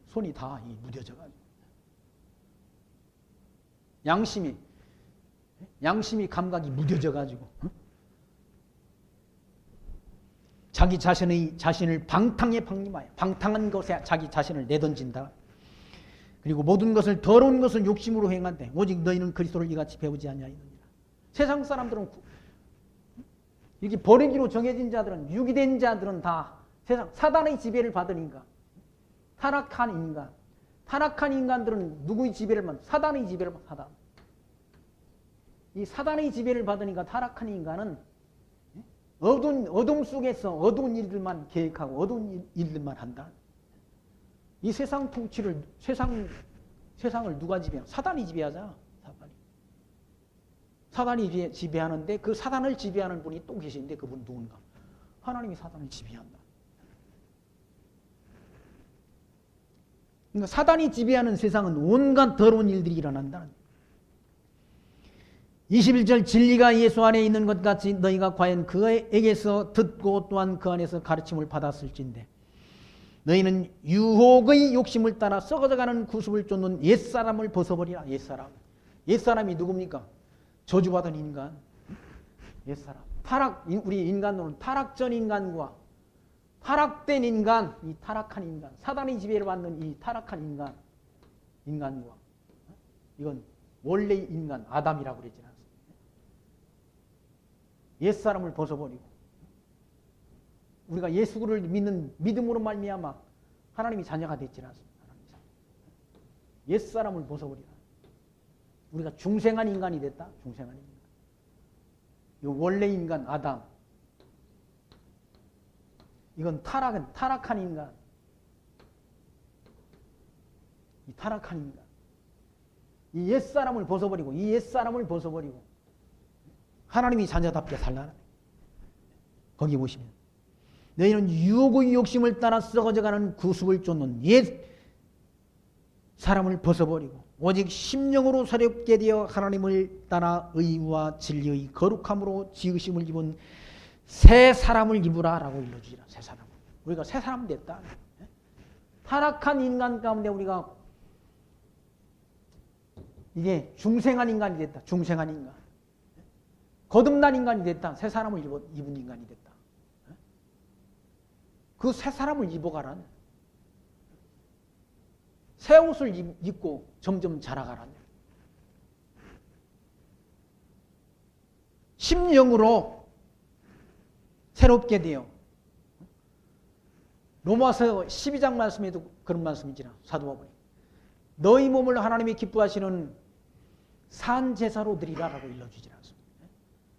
손이 다 묻어져가지고. 양심이 감각이 묻어져가지고. 자기 자신을 방탕에 방림하여 방탕한 것에 자기 자신을 내던진다. 그리고 모든 것을 더러운 것을 욕심으로 행한대. 오직 너희는 그리스도를 이같이 배우지 아니하느니라. 세상 사람들은 이렇게 버리기로 정해진 자들은 유기된 자들은 다 세상 사단의 지배를 받으니까 타락한 인간들은 누구의 지배를 받는? 사단의 지배를 받는 사단. 이 사단의 지배를 받으니까 타락한 인간은 어둠 속에서 어두운 일들만 계획하고 어두운 일들만 한다. 이 세상 통치를 세상을 누가 지배하냐? 사단이 지배하잖아. 사단이 지배하는데 그 사단을 지배하는 분이 또 계시는데 그분 누군가? 하나님이 사단을 지배한다. 그러니까 사단이 지배하는 세상은 온갖 더러운 일들이 일어난다. 21절 진리가 예수 안에 있는 것 같이 너희가 과연 그에게서 듣고 또한 그 안에서 가르침을 받았을진데 너희는 유혹의 욕심을 따라 썩어져가는 구습을 쫓는 옛사람을 벗어버리라. 옛사람이 누굽니까? 저주받은 인간. 옛사람. 우리 인간으로는 타락전 인간과 타락된 인간, 이 타락한 인간, 사단의 지배를 받는 이 타락한 인간과 이건 원래 인간 아담이라고 그러지 않습니까? 옛사람을 벗어버리고 우리가 예수를 믿는 믿음으로 말미암아 하나님이 자녀가 됐지 않습니까? 옛사람을 벗어버리라. 우리가 중생한 인간이 됐다. 중생한 인간. 이 원래 인간 아담. 이건 타락한 인간. 이 타락한 인간. 이 옛사람을 벗어버리고 하나님이 자녀답게 살라는 거예요. 거기 보시면 너희는 유혹의 욕심을 따라 썩어져가는 구습을 쫓는 옛 사람을 벗어버리고 오직 심령으로 새롭게 되어 하나님을 따라 의와 진리의 거룩함으로 지으심을 입은 새 사람을 입으라라고 일러주시라. 새 사람. 우리가 새 사람 됐다. 타락한 인간 가운데 우리가 이게 중생한 인간이 됐다. 중생한 인간. 거듭난 인간이 됐다. 새 사람을 입은 인간이 됐다. 그 새 사람을 입어가란. 새 옷을 입고 점점 자라가란. 심령으로 새롭게 되어. 로마서 12장 말씀에도 그런 말씀이지나 사도 바울이 너희 몸을 하나님이 기뻐하시는 산제사로 드리라라고 일러주지 않습니다.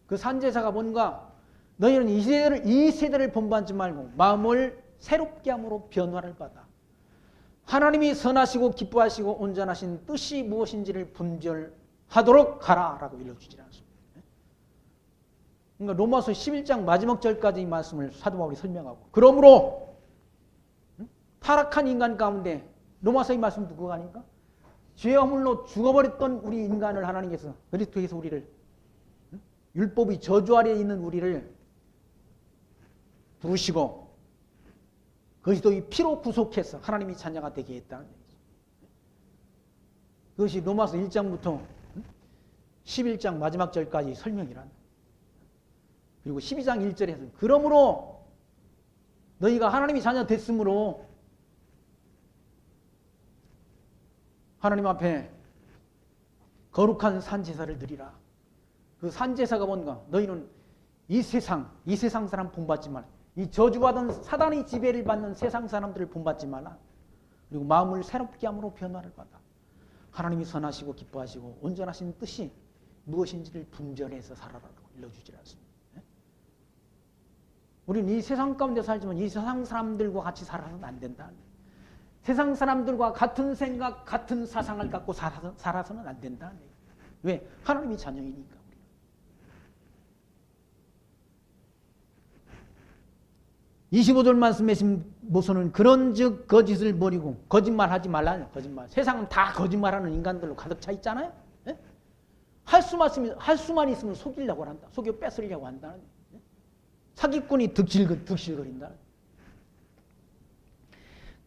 그 산제사가 뭔가 너희는 이 세대를 본받지 말고 마음을 새롭게 함으로 변화를 받아 하나님이 선하시고 기뻐하시고 온전하신 뜻이 무엇인지를 분별하도록 하라라고 일러주지 않습니다. 그러니까 로마서 11장 마지막 절까지 이 말씀을 사도 바울이 설명하고 그러므로 타락한 인간 가운데 로마서의 말씀 누구가 아닙니까? 죄와 허물로 죽어버렸던 우리 인간을 하나님께서 그리스도에서 우리를 율법의 저주 아래에 있는 우리를 부르시고 그리스도의 피로 구속해서 하나님이 자녀가 되게 했다는 얘기죠. 그것이 로마서 1장부터 11장 마지막 절까지 설명이란. 그리고 12장 1절에서 그러므로 너희가 하나님이 자녀 됐으므로 하나님 앞에 거룩한 산제사를 드리라. 그 산제사가 뭔가 너희는 이 세상 사람 본받지 말라. 이 저주받은 사단의 지배를 받는 세상 사람들을 본받지 말라. 그리고 마음을 새롭게 함으로 변화를 받아. 하나님이 선하시고 기뻐하시고 온전하신 뜻이 무엇인지를 분별해서 살아라고 일러주지 않습니다. 우리는 이 세상 가운데 살지만 이 세상 사람들과 같이 살아서는 안 된다. 세상 사람들과 같은 생각, 같은 사상을 갖고 살아서는 안 된다. 왜? 하나님이 자녀이니까. 우리는. 25절 말씀하신 모서는 그런즉 거짓을 버리고 거짓말하지 말라. 거짓말. 세상은 다 거짓말하는 인간들로 가득 차 있잖아요. 예? 할 수만 있으면 속이려고 한다. 속여 뺏으려고 한다. 예? 사기꾼이 득실거린다.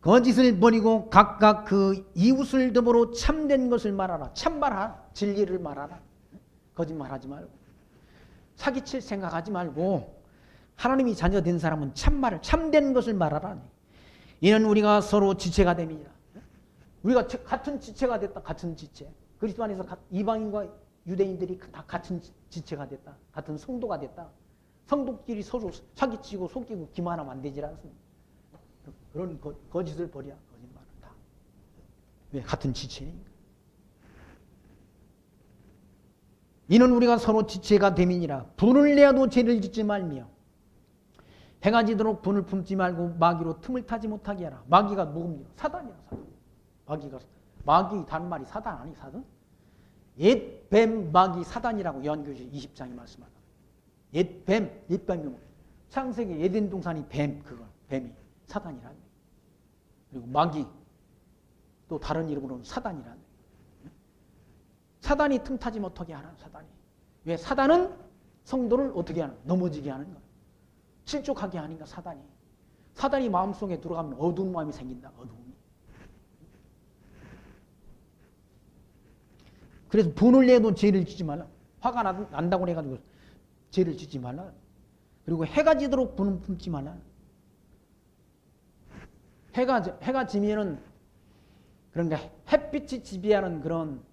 거짓을 버리고 각각 그 이웃을 더불어 참된 것을 말하라. 참말하라. 진리를 말하라. 거짓말하지 말고 사기칠 생각하지 말고 하나님이 자녀된 사람은 참말을 참된 것을 말하라. 이는 우리가 서로 지체가 됨이니라. 우리가 같은 지체가 됐다. 같은 지체. 그리스도 안에서 이방인과 유대인들이 다 같은 지체가 됐다. 같은 성도가 됐다. 성도끼리 서로 사기치고 속이고 기만하면 안 되지 않습니까? 그런 거짓을 버려. 거짓말을 다. 왜? 같은 지체니까. 이는 우리가 서로 지체가 됨이니라. 분을 내어도 죄를 짓지 말며 해가 지도록 분을 품지 말고 마귀로 틈을 타지 못하게 하라. 마귀가 누굽니까? 사단이야. 사단. 마귀 다른 말이 사단 아니 사단? 옛뱀 마귀 사단이라고 요한계시록 20장이 말씀하다. 옛뱀이 창세기 에덴 동산이 뱀이 사단이라는 거예요. 그리고 마귀 또 다른 이름으로는 사단이라는 거예요. 사단이 틈타지 못하게 하는 사단이. 왜? 사단은 성도를 어떻게 하는? 넘어지게 하는 거예요. 실족하게 하니까 사단이. 사단이 마음속에 들어가면 어두운 마음이 생긴다. 어두움이. 그래서 분을 내도 죄를 짓지 말라. 화가 난다고 해가지고 죄를 짓지 말라. 그리고 해가 지도록 분을 품지 말라. 해가 지면은 그러니까 햇빛이 지배하는 그런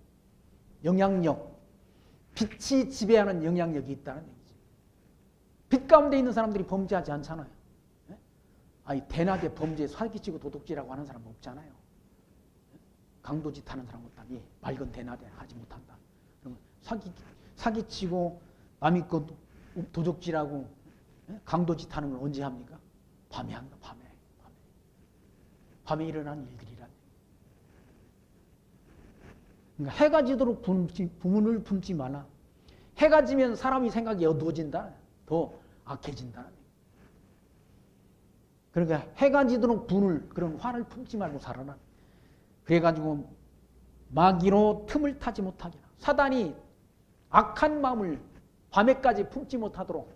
영향력, 빛이 지배하는 영향력이 있다는 얘기죠. 빛 가운데 있는 사람들이 범죄하지 않잖아요. 아니 대낮에 범죄, 사기치고 도둑질하고 하는 사람 없잖아요. 강도짓 하는 사람 없다. 예, 맑은 대낮에 하지 못한다. 그러면 사기치고 남의 것 도둑질하고 강도짓 하는 걸 언제 합니까? 밤에 한다. 밤에 일어나는 일들이란. 그러니까 해가 지도록 분을 품지 마라. 해가 지면 사람이 생각이 어두워진다. 더 악해진다. 그러니까 해가 지도록 그런 화를 품지 말고 살아라. 그래가지고 마귀로 틈을 타지 못하게. 사단이 악한 마음을 밤에까지 품지 못하도록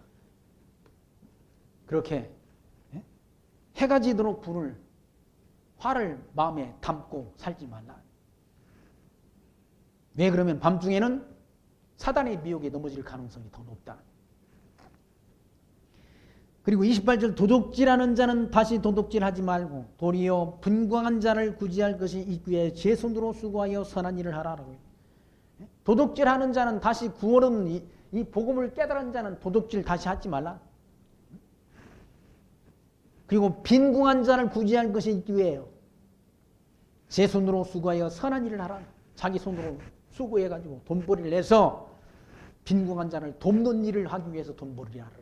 그렇게 해가 지도록 화를 마음에 담고 살지 말라. 왜 그러면 밤중에는 사단의 미혹에 넘어질 가능성이 더 높다. 그리고 28절 도둑질하는 자는 다시 도둑질하지 말고 도리어 분광한 자를 구제할 것이 있기에 제 손으로 수고하여 선한 일을 하라라고. 도둑질하는 자는 다시 구원은 이 복음을 깨달은 자는 도둑질 다시 하지 말라. 그리고 빈궁한 자를 구제할 것이 있기 위해요. 제 손으로 수고하여 선한 일을 하라. 자기 손으로 수고해가지고 돈벌이를 내서 빈궁한 자를 돕는 일을 하기 위해서 돈벌이를 하라.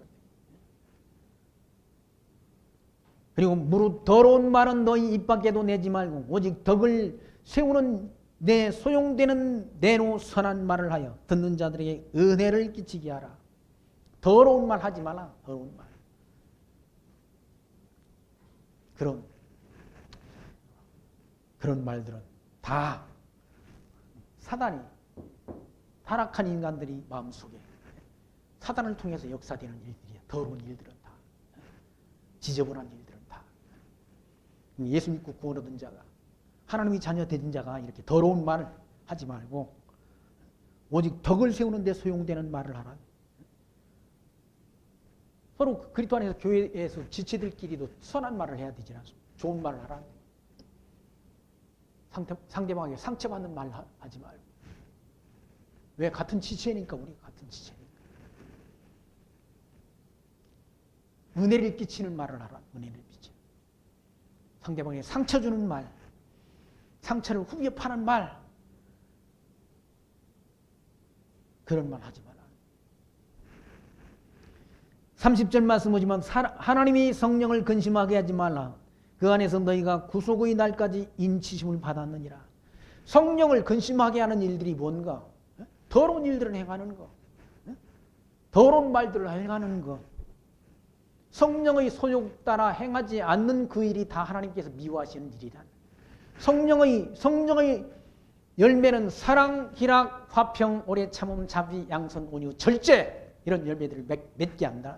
그리고 무릇 더러운 말은 너희 입 밖에도 내지 말고 오직 덕을 세우는 내 소용되는 내로 선한 말을 하여 듣는 자들에게 은혜를 끼치게 하라. 더러운 말 하지 마라. 더러운 말. 그런 말들은 다 사단이 타락한 인간들이 마음속에 사단을 통해서 역사되는 일들이야. 더러운 일들은 다. 지저분한 일들은 다. 예수 믿고 구원 얻은 자가 하나님이 자녀 된 자가 이렇게 더러운 말을 하지 말고 오직 덕을 세우는 데 소용되는 말을 하라. 서로 그리스도 안에서 교회에서 지체들끼리도 선한 말을 해야 되지 않습니까? 좋은 말을 하라. 상대방에게 상처받는 말 하지 말고. 왜? 같은 지체니까. 우리 같은 지체니까. 은혜를 끼치는 말을 하라. 은혜를 끼치. 상대방에게 상처 주는 말, 상처를 후벼 파는 말, 그런 말 하지 마라. 30절 말씀 보지만 하나님이 성령을 근심하게 하지 말라. 그 안에서 너희가 구속의 날까지 인치심을 받았느니라. 성령을 근심하게 하는 일들이 뭔가? 더러운 일들을 행하는 거, 더러운 말들을 행하는 거, 성령의 소욕 따라 행하지 않는 그 일이 다 하나님께서 미워하시는 일이란. 성령의 열매는 사랑, 희락, 화평, 오래 참음, 자비, 양선, 온유, 절제 이런 열매들을 맺게 한다.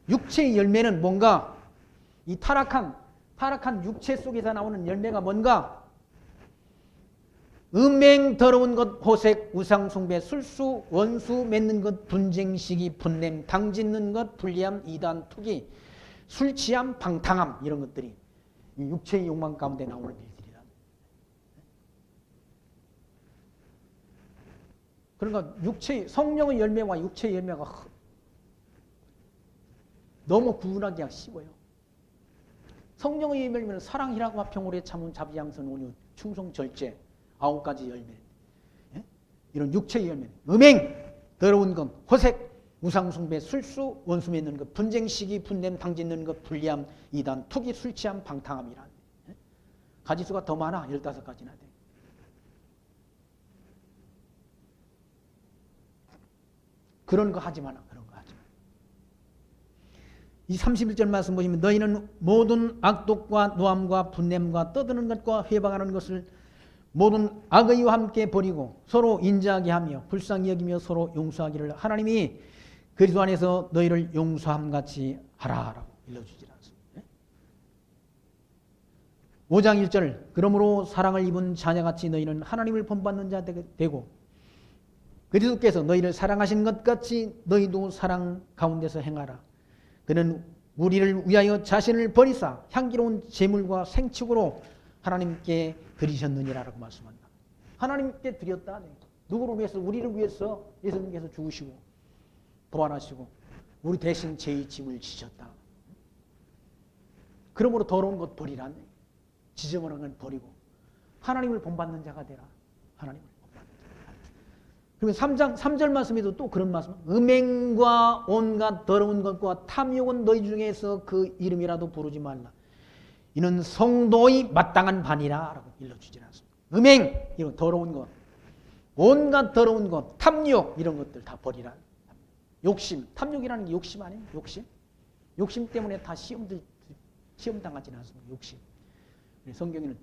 육체의 열매는 뭔가 이 타락한 육체 속에서 나오는 열매가 뭔가 음행, 더러운 것, 호색, 우상숭배, 술수, 원수 맺는 것, 분쟁, 시기, 분냄, 당짓는 것, 불리함, 이단, 투기, 술 취함, 방탕함 이런 것들이 육체의 욕망 가운데 나오는 일들이다. 그러니까 성령의 열매와 육체의 열매가 너무 구분하기가 쉬워요. 성령의 열매는 사랑, 희락, 화평, 오래 참음, 자비, 양선, 온유, 충성, 절제 9가지 열매. 예? 이런 육체의 열매. 음행, 더러운 것, 호색, 우상숭배, 술수, 원수 맺는 것, 분쟁, 시기, 분냄, 당짓는 것, 불리함, 이단, 투기, 술 취함, 방탕함이란. 예? 가지수가 더 많아. 15가지나 돼. 그런 거 하지 마라. 그런 거 하지 마라. 이 31절 말씀 보시면 너희는 모든 악독과 노함과 분냄과 떠드는 것과 회방하는 것을 모든 악의와 함께 버리고 서로 인자하게 하며 불쌍히 여기며 서로 용서하기를 하나님이 그리스도 안에서 너희를 용서함같이 하라라고 일러주지 않습니다. 5장 1절 그러므로 사랑을 입은 자녀같이 너희는 하나님을 본받는 자 되고 그리스도께서 너희를 사랑하신 것 같이 너희도 사랑 가운데서 행하라. 그는 우리를 위하여 자신을 버리사 향기로운 제물과 생축으로 하나님께 드리셨느니라라고 말씀한다. 하나님께 드렸다. 누구를 위해서? 우리를 위해서 예수님께서 죽으시고 부활하시고 우리 대신 죄의 짐을 지셨다. 그러므로 더러운 것 버리라. 지저분한 건 버리고 하나님을 본받는 자가 되라. 하나님을 본받는 자가 되라. 그리고 3절 말씀에도 또 그런 말씀. 음행과 온갖 더러운 것과 탐욕은 너희 중에서 그 이름이라도 부르지 말라. 이는 성도의 마땅한 반이라 라고 일러주지 않습니다. 음행, 이런 더러운 것, 온갖 더러운 것, 탐욕 이런 것들 다 버리라. 욕심, 탐욕이라는 게 욕심 아니에요? 욕심 때문에 다 시험 당하지는 않습니다. 욕심. 성경에는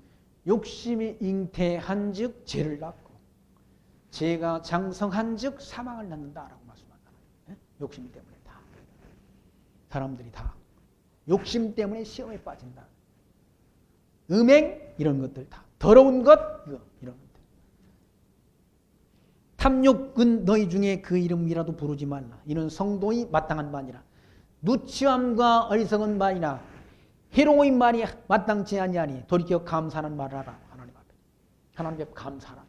욕심이 잉태한 즉 죄를 낳고 죄가 장성한 즉 사망을 낳는다라고 말씀한다. 욕심 때문에 다. 사람들이 다 욕심 때문에 시험에 빠진다. 음행 이런 것들 다 더러운 것 이런 것들. 탐욕은 너희 중에 그 이름이라도 부르지 말라. 이는 성도의 마땅한 말이라. 누추함과 어리석은 말이나 해로운 말이 마땅치 아니하니 돌이켜 감사하는 말을 하라. 하나님 앞에 감사하라.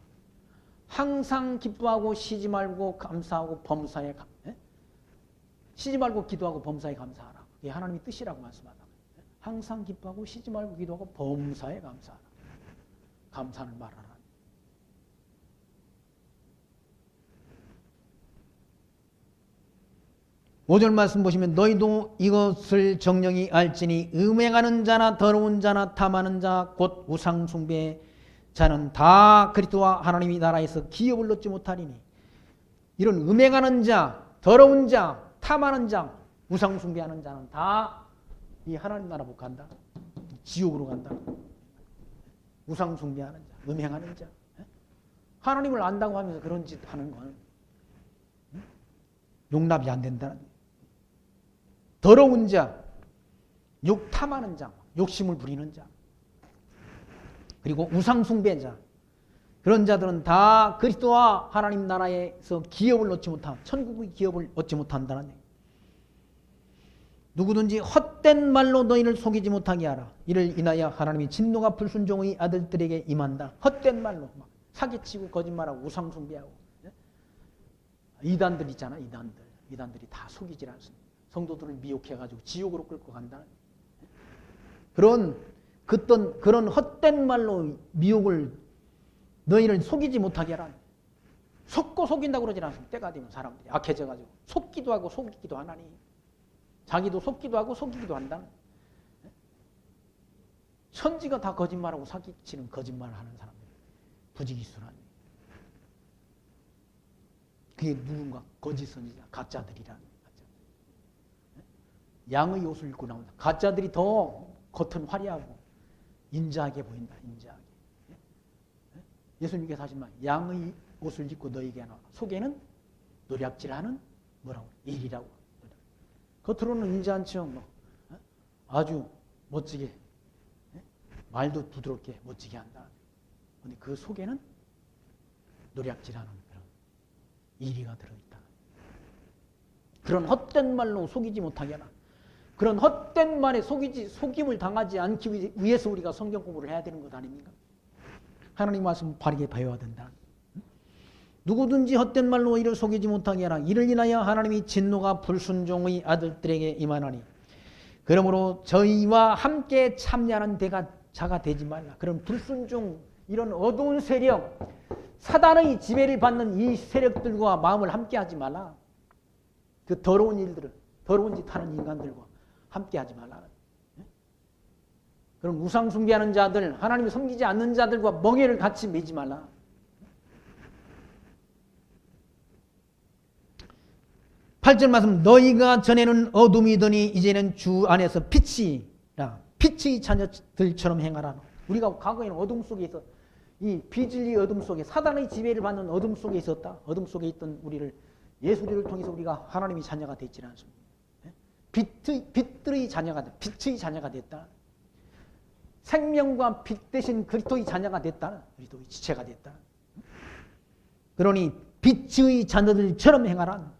항상 기뻐하고 쉬지 말고 감사하고 범사에 쉬지 말고 기도하고 범사에 감사하라. 이게 하나님의 뜻이라고 말씀하다. 항상 기뻐하고 쉬지 말고 기도하고 범사에 감사하라. 감사는 말하라. 5절 말씀 보시면 너희도 이것을 정령이 알지니 음행하는 자나 더러운 자나 탐하는 자 곧 우상 숭배 자는 다 그리스도와 하나님의 나라에서 기업을 얻지 못하리니. 이런 음행하는 자, 더러운 자, 탐하는 자, 우상 숭배하는 자는 다 이 하나님 나라 못 간다. 지옥으로 간다. 우상 숭배하는 자, 음행하는 자. 하나님을 안다고 하면서 그런 짓 하는 건 용납이 안 된다는. 더러운 자, 욕 탐하는 자, 욕심을 부리는 자. 그리고 우상 숭배자. 그런 자들은 다 그리스도와 하나님 나라에서 기업을 얻지 못한, 천국의 기업을 얻지 못한다는 얘기. 누구든지 헛된 말로 너희를 속이지 못하게 하라. 이를 인하여 하나님이 진노가 불순종의 아들들에게 임한다. 헛된 말로 막 사기치고 거짓말하고 우상 숭배하고. 이단들 있잖아. 이단들이 다 속이질 않습니다. 성도들을 미혹해가지고 지옥으로 끌고 간다. 그런 헛된 말로 미혹을 너희를 속이지 못하게 하라. 속고 속인다고 그러지 않습니다. 때가 되면 사람들이 악해져가지고 속기도 하고 속이기도 하나니. 자기도 속기도 하고 속이기도 한다. 천지가 다 거짓말하고 사기치는 거짓말을 하는 사람들. 부지기수라니. 그게 누군가 거짓 선지자, 가짜들이라는. 양의 옷을 입고 나온다. 가짜들이 더 겉은 화려하고 인자하게 보인다. 인자하게. 예수님께서 하신 말, 양의 옷을 입고 너에게 나와. 속에는 노략질하는 뭐라고? 일이라고. 겉으로는 인자한 척 아주 멋지게, 말도 부드럽게 멋지게 한다. 근데 그 속에는 노략질하는 그런 일이가 들어있다. 그런 헛된 말로 속이지 못하게 하라. 그런 헛된 말에 속임을 당하지 않기 위해서 우리가 성경 공부를 해야 되는 것 아닙니까? 하나님 말씀 바르게 배워야 된다. 누구든지 헛된 말로 이를 속이지 못하게 하라. 이를 인하여 하나님이 진노가 불순종의 아들들에게 임하나니. 그러므로 저희와 함께 참여하는 자가 되지 말라. 그런 불순종, 이런 어두운 세력, 사단의 지배를 받는 이 세력들과 마음을 함께하지 말라. 그 더러운 일들을, 더러운 짓 하는 인간들과 함께하지 말라. 그런 우상 숭배하는 자들, 하나님을 섬기지 않는 자들과 멍에를 같이 매지 말라. 팔절 말씀, 너희가 전에는 어둠이더니 이제는 주 안에서 빛이라. 빛의 자녀들처럼 행하라. 우리가 과거에는 어둠 속에 있어, 이 비진리의 어둠 속에, 사단의 지배를 받는 어둠 속에 있었다. 어둠 속에 있던 우리를, 예수를 통해서 우리가 하나님의 자녀가 됐지 않습니까? 빛의 자녀가 됐다. 빛의 자녀가 됐다. 생명과 빛 대신 그리스도의 자녀가 됐다. 그리스도의 지체가 됐다. 그러니 빛의 자녀들처럼 행하라.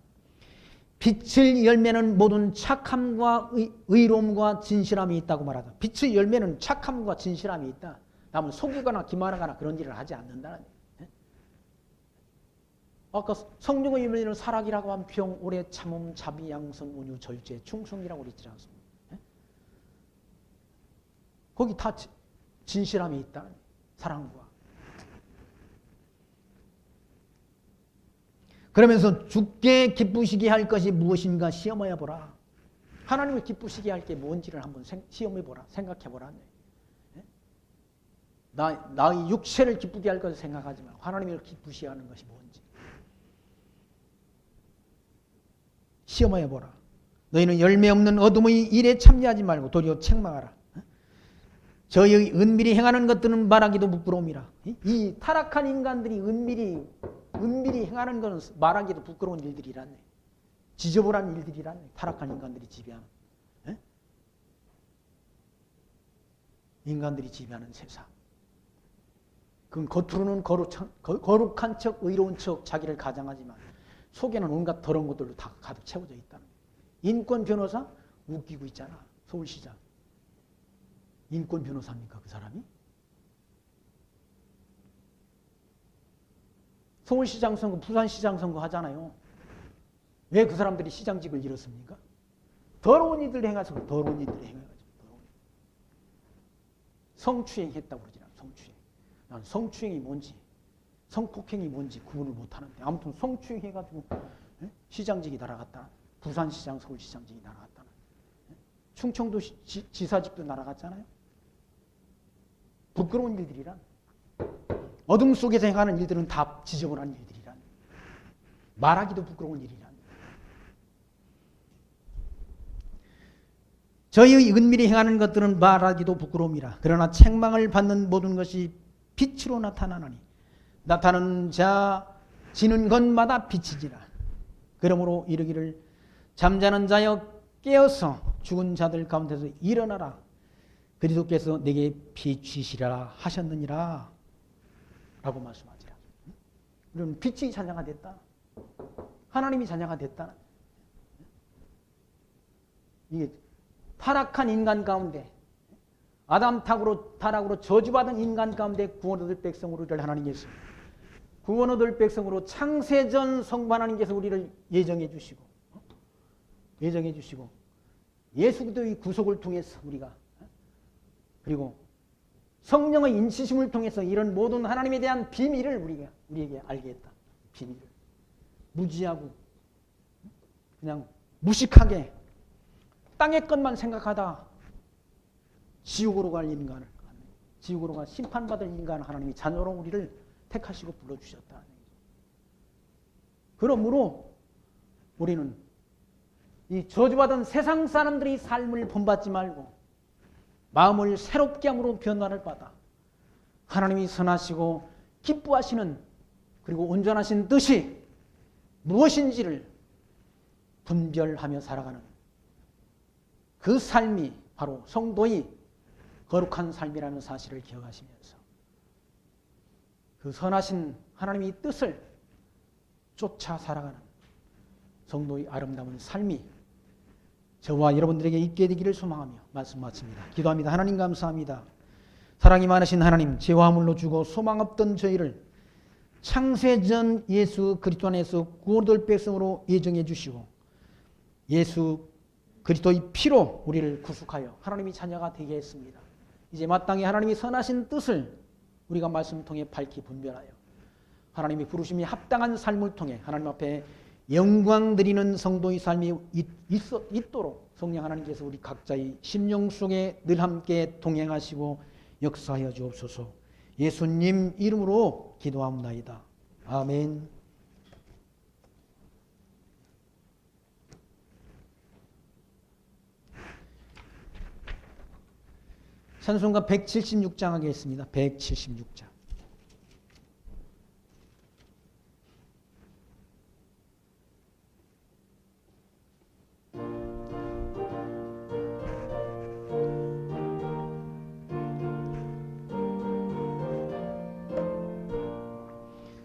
빛의 열매는 모든 착함과 의로움과 진실함이 있다고 말하다. 빛의 열매는 착함과 진실함이 있다. 남을 속이거나 기만하거나 그런 일을 하지 않는다. 아까 성령의 열매는 사랑이라고 한 평, 오래 참음, 자비, 양선, 온유, 절제, 충성이라고 그랬지 않습니까? 거기 다 진실함이 있다. 사랑과. 그러면서 주께 기쁘시게 할 것이 무엇인가 시험하여 보라. 하나님을 기쁘시게 할 게 뭔지를 한번 시험해 보라. 생각해 보라. 나의 육체를 기쁘게 할 것을 생각하지 마. 하나님을 기쁘시게 하는 것이 뭔지 시험하여 보라. 너희는 열매 없는 어둠의 일에 참여하지 말고 도리어 책망하라. 저희의 은밀히 행하는 것들은 말하기도 부끄러움이라. 이 타락한 인간들이 은밀히 행하는 것은 말하기도 부끄러운 일들이라네. 지저분한 일들이라네. 타락한 인간들이 지배하는. 인간들이 지배하는 세상. 그건 겉으로는 거룩한 척, 의로운 척 자기를 가장하지만 속에는 온갖 더러운 것들로 다 가득 채워져 있다는 거예요. 인권 변호사 웃기고 있잖아. 서울시장. 인권 변호사입니까 그 사람이? 서울시장 선거, 부산시장 선거 하잖아요. 왜 그 사람들이 시장직을 잃었습니까? 더러운 일들 행해서 더러운 일들 행해가지고 성추행했다고 그러지 않아요. 성추행. 난 성추행이 뭔지, 성폭행이 뭔지 구분을 못하는데 아무튼 성추행해가지고 시장직이 날아갔다. 부산시장, 서울시장직이 날아갔다. 충청도 지사직도 날아갔잖아요. 부끄러운 일들이란. 어둠 속에서 행하는 일들은 다 지저분한 일들이란. 말하기도 부끄러운 일이란. 저희의 은밀히 행하는 것들은 말하기도 부끄러움이라. 그러나 책망을 받는 모든 것이 빛으로 나타나나니 나타나는 자 지는 것마다 빛이지라. 그러므로 이르기를 잠자는 자여 깨어서 죽은 자들 가운데서 일어나라. 그리스도께서 내게 빛이시라 하셨느니라 라고 말씀하지라. 우리는 빛의 자녀가 됐다. 하나님이 자녀가 됐다. 이게 타락한 인간 가운데, 아담 타락으로 저주받은 인간 가운데 구원 얻을 백성으로 우리를 하나님께서, 구원 얻을 백성으로 창세전 성부 하나님께서 우리를 예정해 주시고 예수 그리스도의 구속을 통해서 우리가, 그리고 성령의 인치심을 통해서 이런 모든 하나님에 대한 비밀을 우리에게 알게 했다. 비밀을. 무지하고 그냥 무식하게 땅의 것만 생각하다 지옥으로 갈 인간을, 지옥으로 갈 심판받을 인간을 하나님이 자녀로 우리를 택하시고 불러주셨다. 그러므로 우리는 이 저주받은 세상 사람들이 삶을 본받지 말고 마음을 새롭게 함으로 변화를 받아 하나님이 선하시고 기뻐하시는 그리고 온전하신 뜻이 무엇인지를 분별하며 살아가는 그 삶이 바로 성도의 거룩한 삶이라는 사실을 기억하시면서 그 선하신 하나님의 뜻을 쫓아 살아가는 성도의 아름다운 삶이 저와 여러분들에게 있게 되기를 소망하며 말씀 마칩니다. 기도합니다. 하나님 감사합니다. 사랑이 많으신 하나님, 죄와 허물로 죽어 소망 없던 저희를 창세전 예수 그리스도 안에서 구원될 백성으로 예정해 주시고 예수 그리스도의 피로 우리를 구속하여 하나님의 자녀가 되게 했습니다. 이제 마땅히 하나님이 선하신 뜻을 우리가 말씀 통해 밝히 분별하여 하나님이 부르심이 합당한 삶을 통해 하나님 앞에 영광 드리는 성도의 삶이 있도록 성령 하나님께서 우리 각자의 심령 속에 늘 함께 동행하시고 역사하여 주옵소서. 예수님 이름으로 기도합나이다. 아멘. 찬송가 176장 하겠습니다. 176장.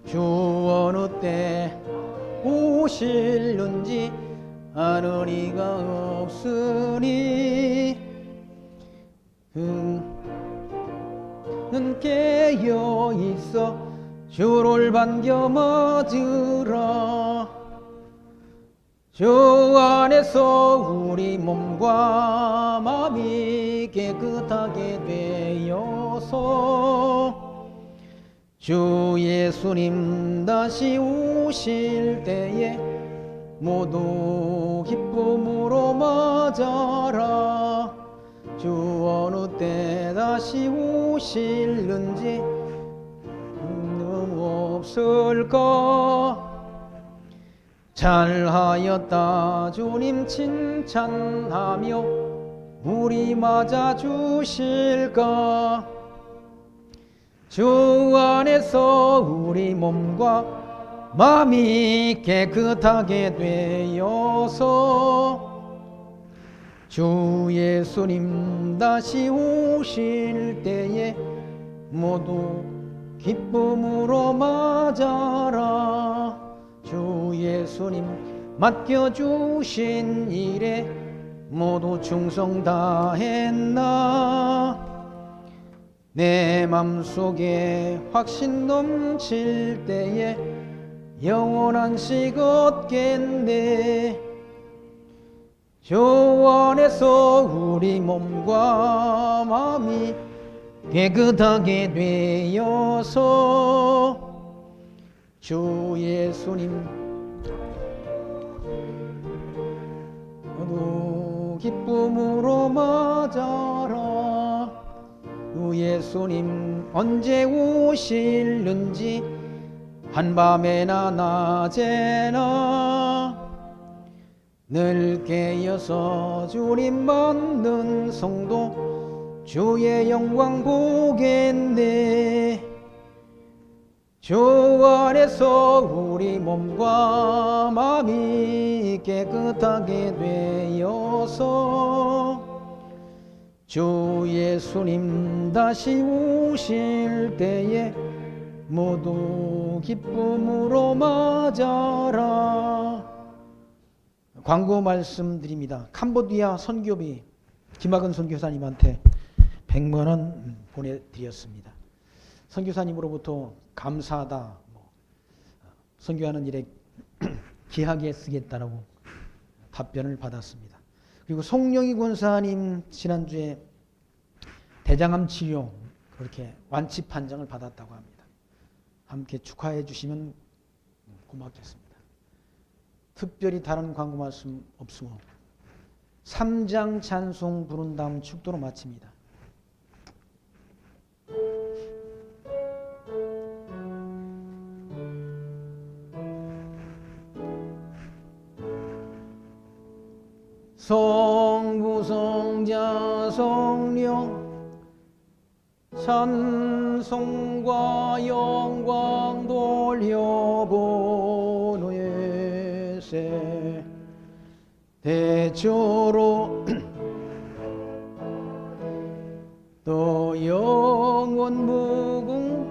주 어느 때 오실는지 아는 이가 없으니 그는 깨어 있어 주를 반겨 맞으라. 주 안에서 우리 몸과 마음이 깨끗하게 되어서 주 예수님 다시 오실 때에 모두 기쁨으로 맞아라. 주 어느 때 다시 오실는지 없을까. 잘하였다 주님 칭찬하며 우리 맞아 주실까. 주 안에서 우리 몸과 마음이 깨끗하게 되어서 주 예수님 다시 오실 때에 모두 기쁨으로 맞아라. 주 예수님 맡겨주신 일에 모두 충성 다했나. 내 맘속에 확신 넘칠 때에 영원한 식 얻겠네. 주 안에서 우리 몸과 마음이 깨끗하게 되어서 주 예수님 모두 기쁨으로 맞아라. 주 예수님 언제 오실는지 한밤에나 낮에나 늘 깨어서 주님 받는 성도 주의 영광 보겠네. 주 안에서 우리 몸과 마음이 깨끗하게 되어서 주 예수님 다시 오실 때에 모두 기쁨으로 맞아라. 광고 말씀드립니다. 캄보디아 선교비 김학은 선교사님한테 100만 원 보내드렸습니다. 선교사님으로부터 감사하다, 선교하는 일에 귀하게 쓰겠다라고 답변을 받았습니다. 그리고 송영희 권사님 지난주에 대장암 치료 그렇게 완치 판정을 받았다고 합니다. 함께 축하해 주시면 고맙겠습니다. 특별히 다른 광고 말씀 없으므로 3장 찬송 부른 다음 축도로 마칩니다. 성부 성자 성령 찬송과 영광 돌려보노예세. 대초로 또 영원 무궁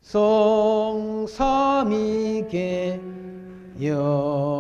성삼위계 영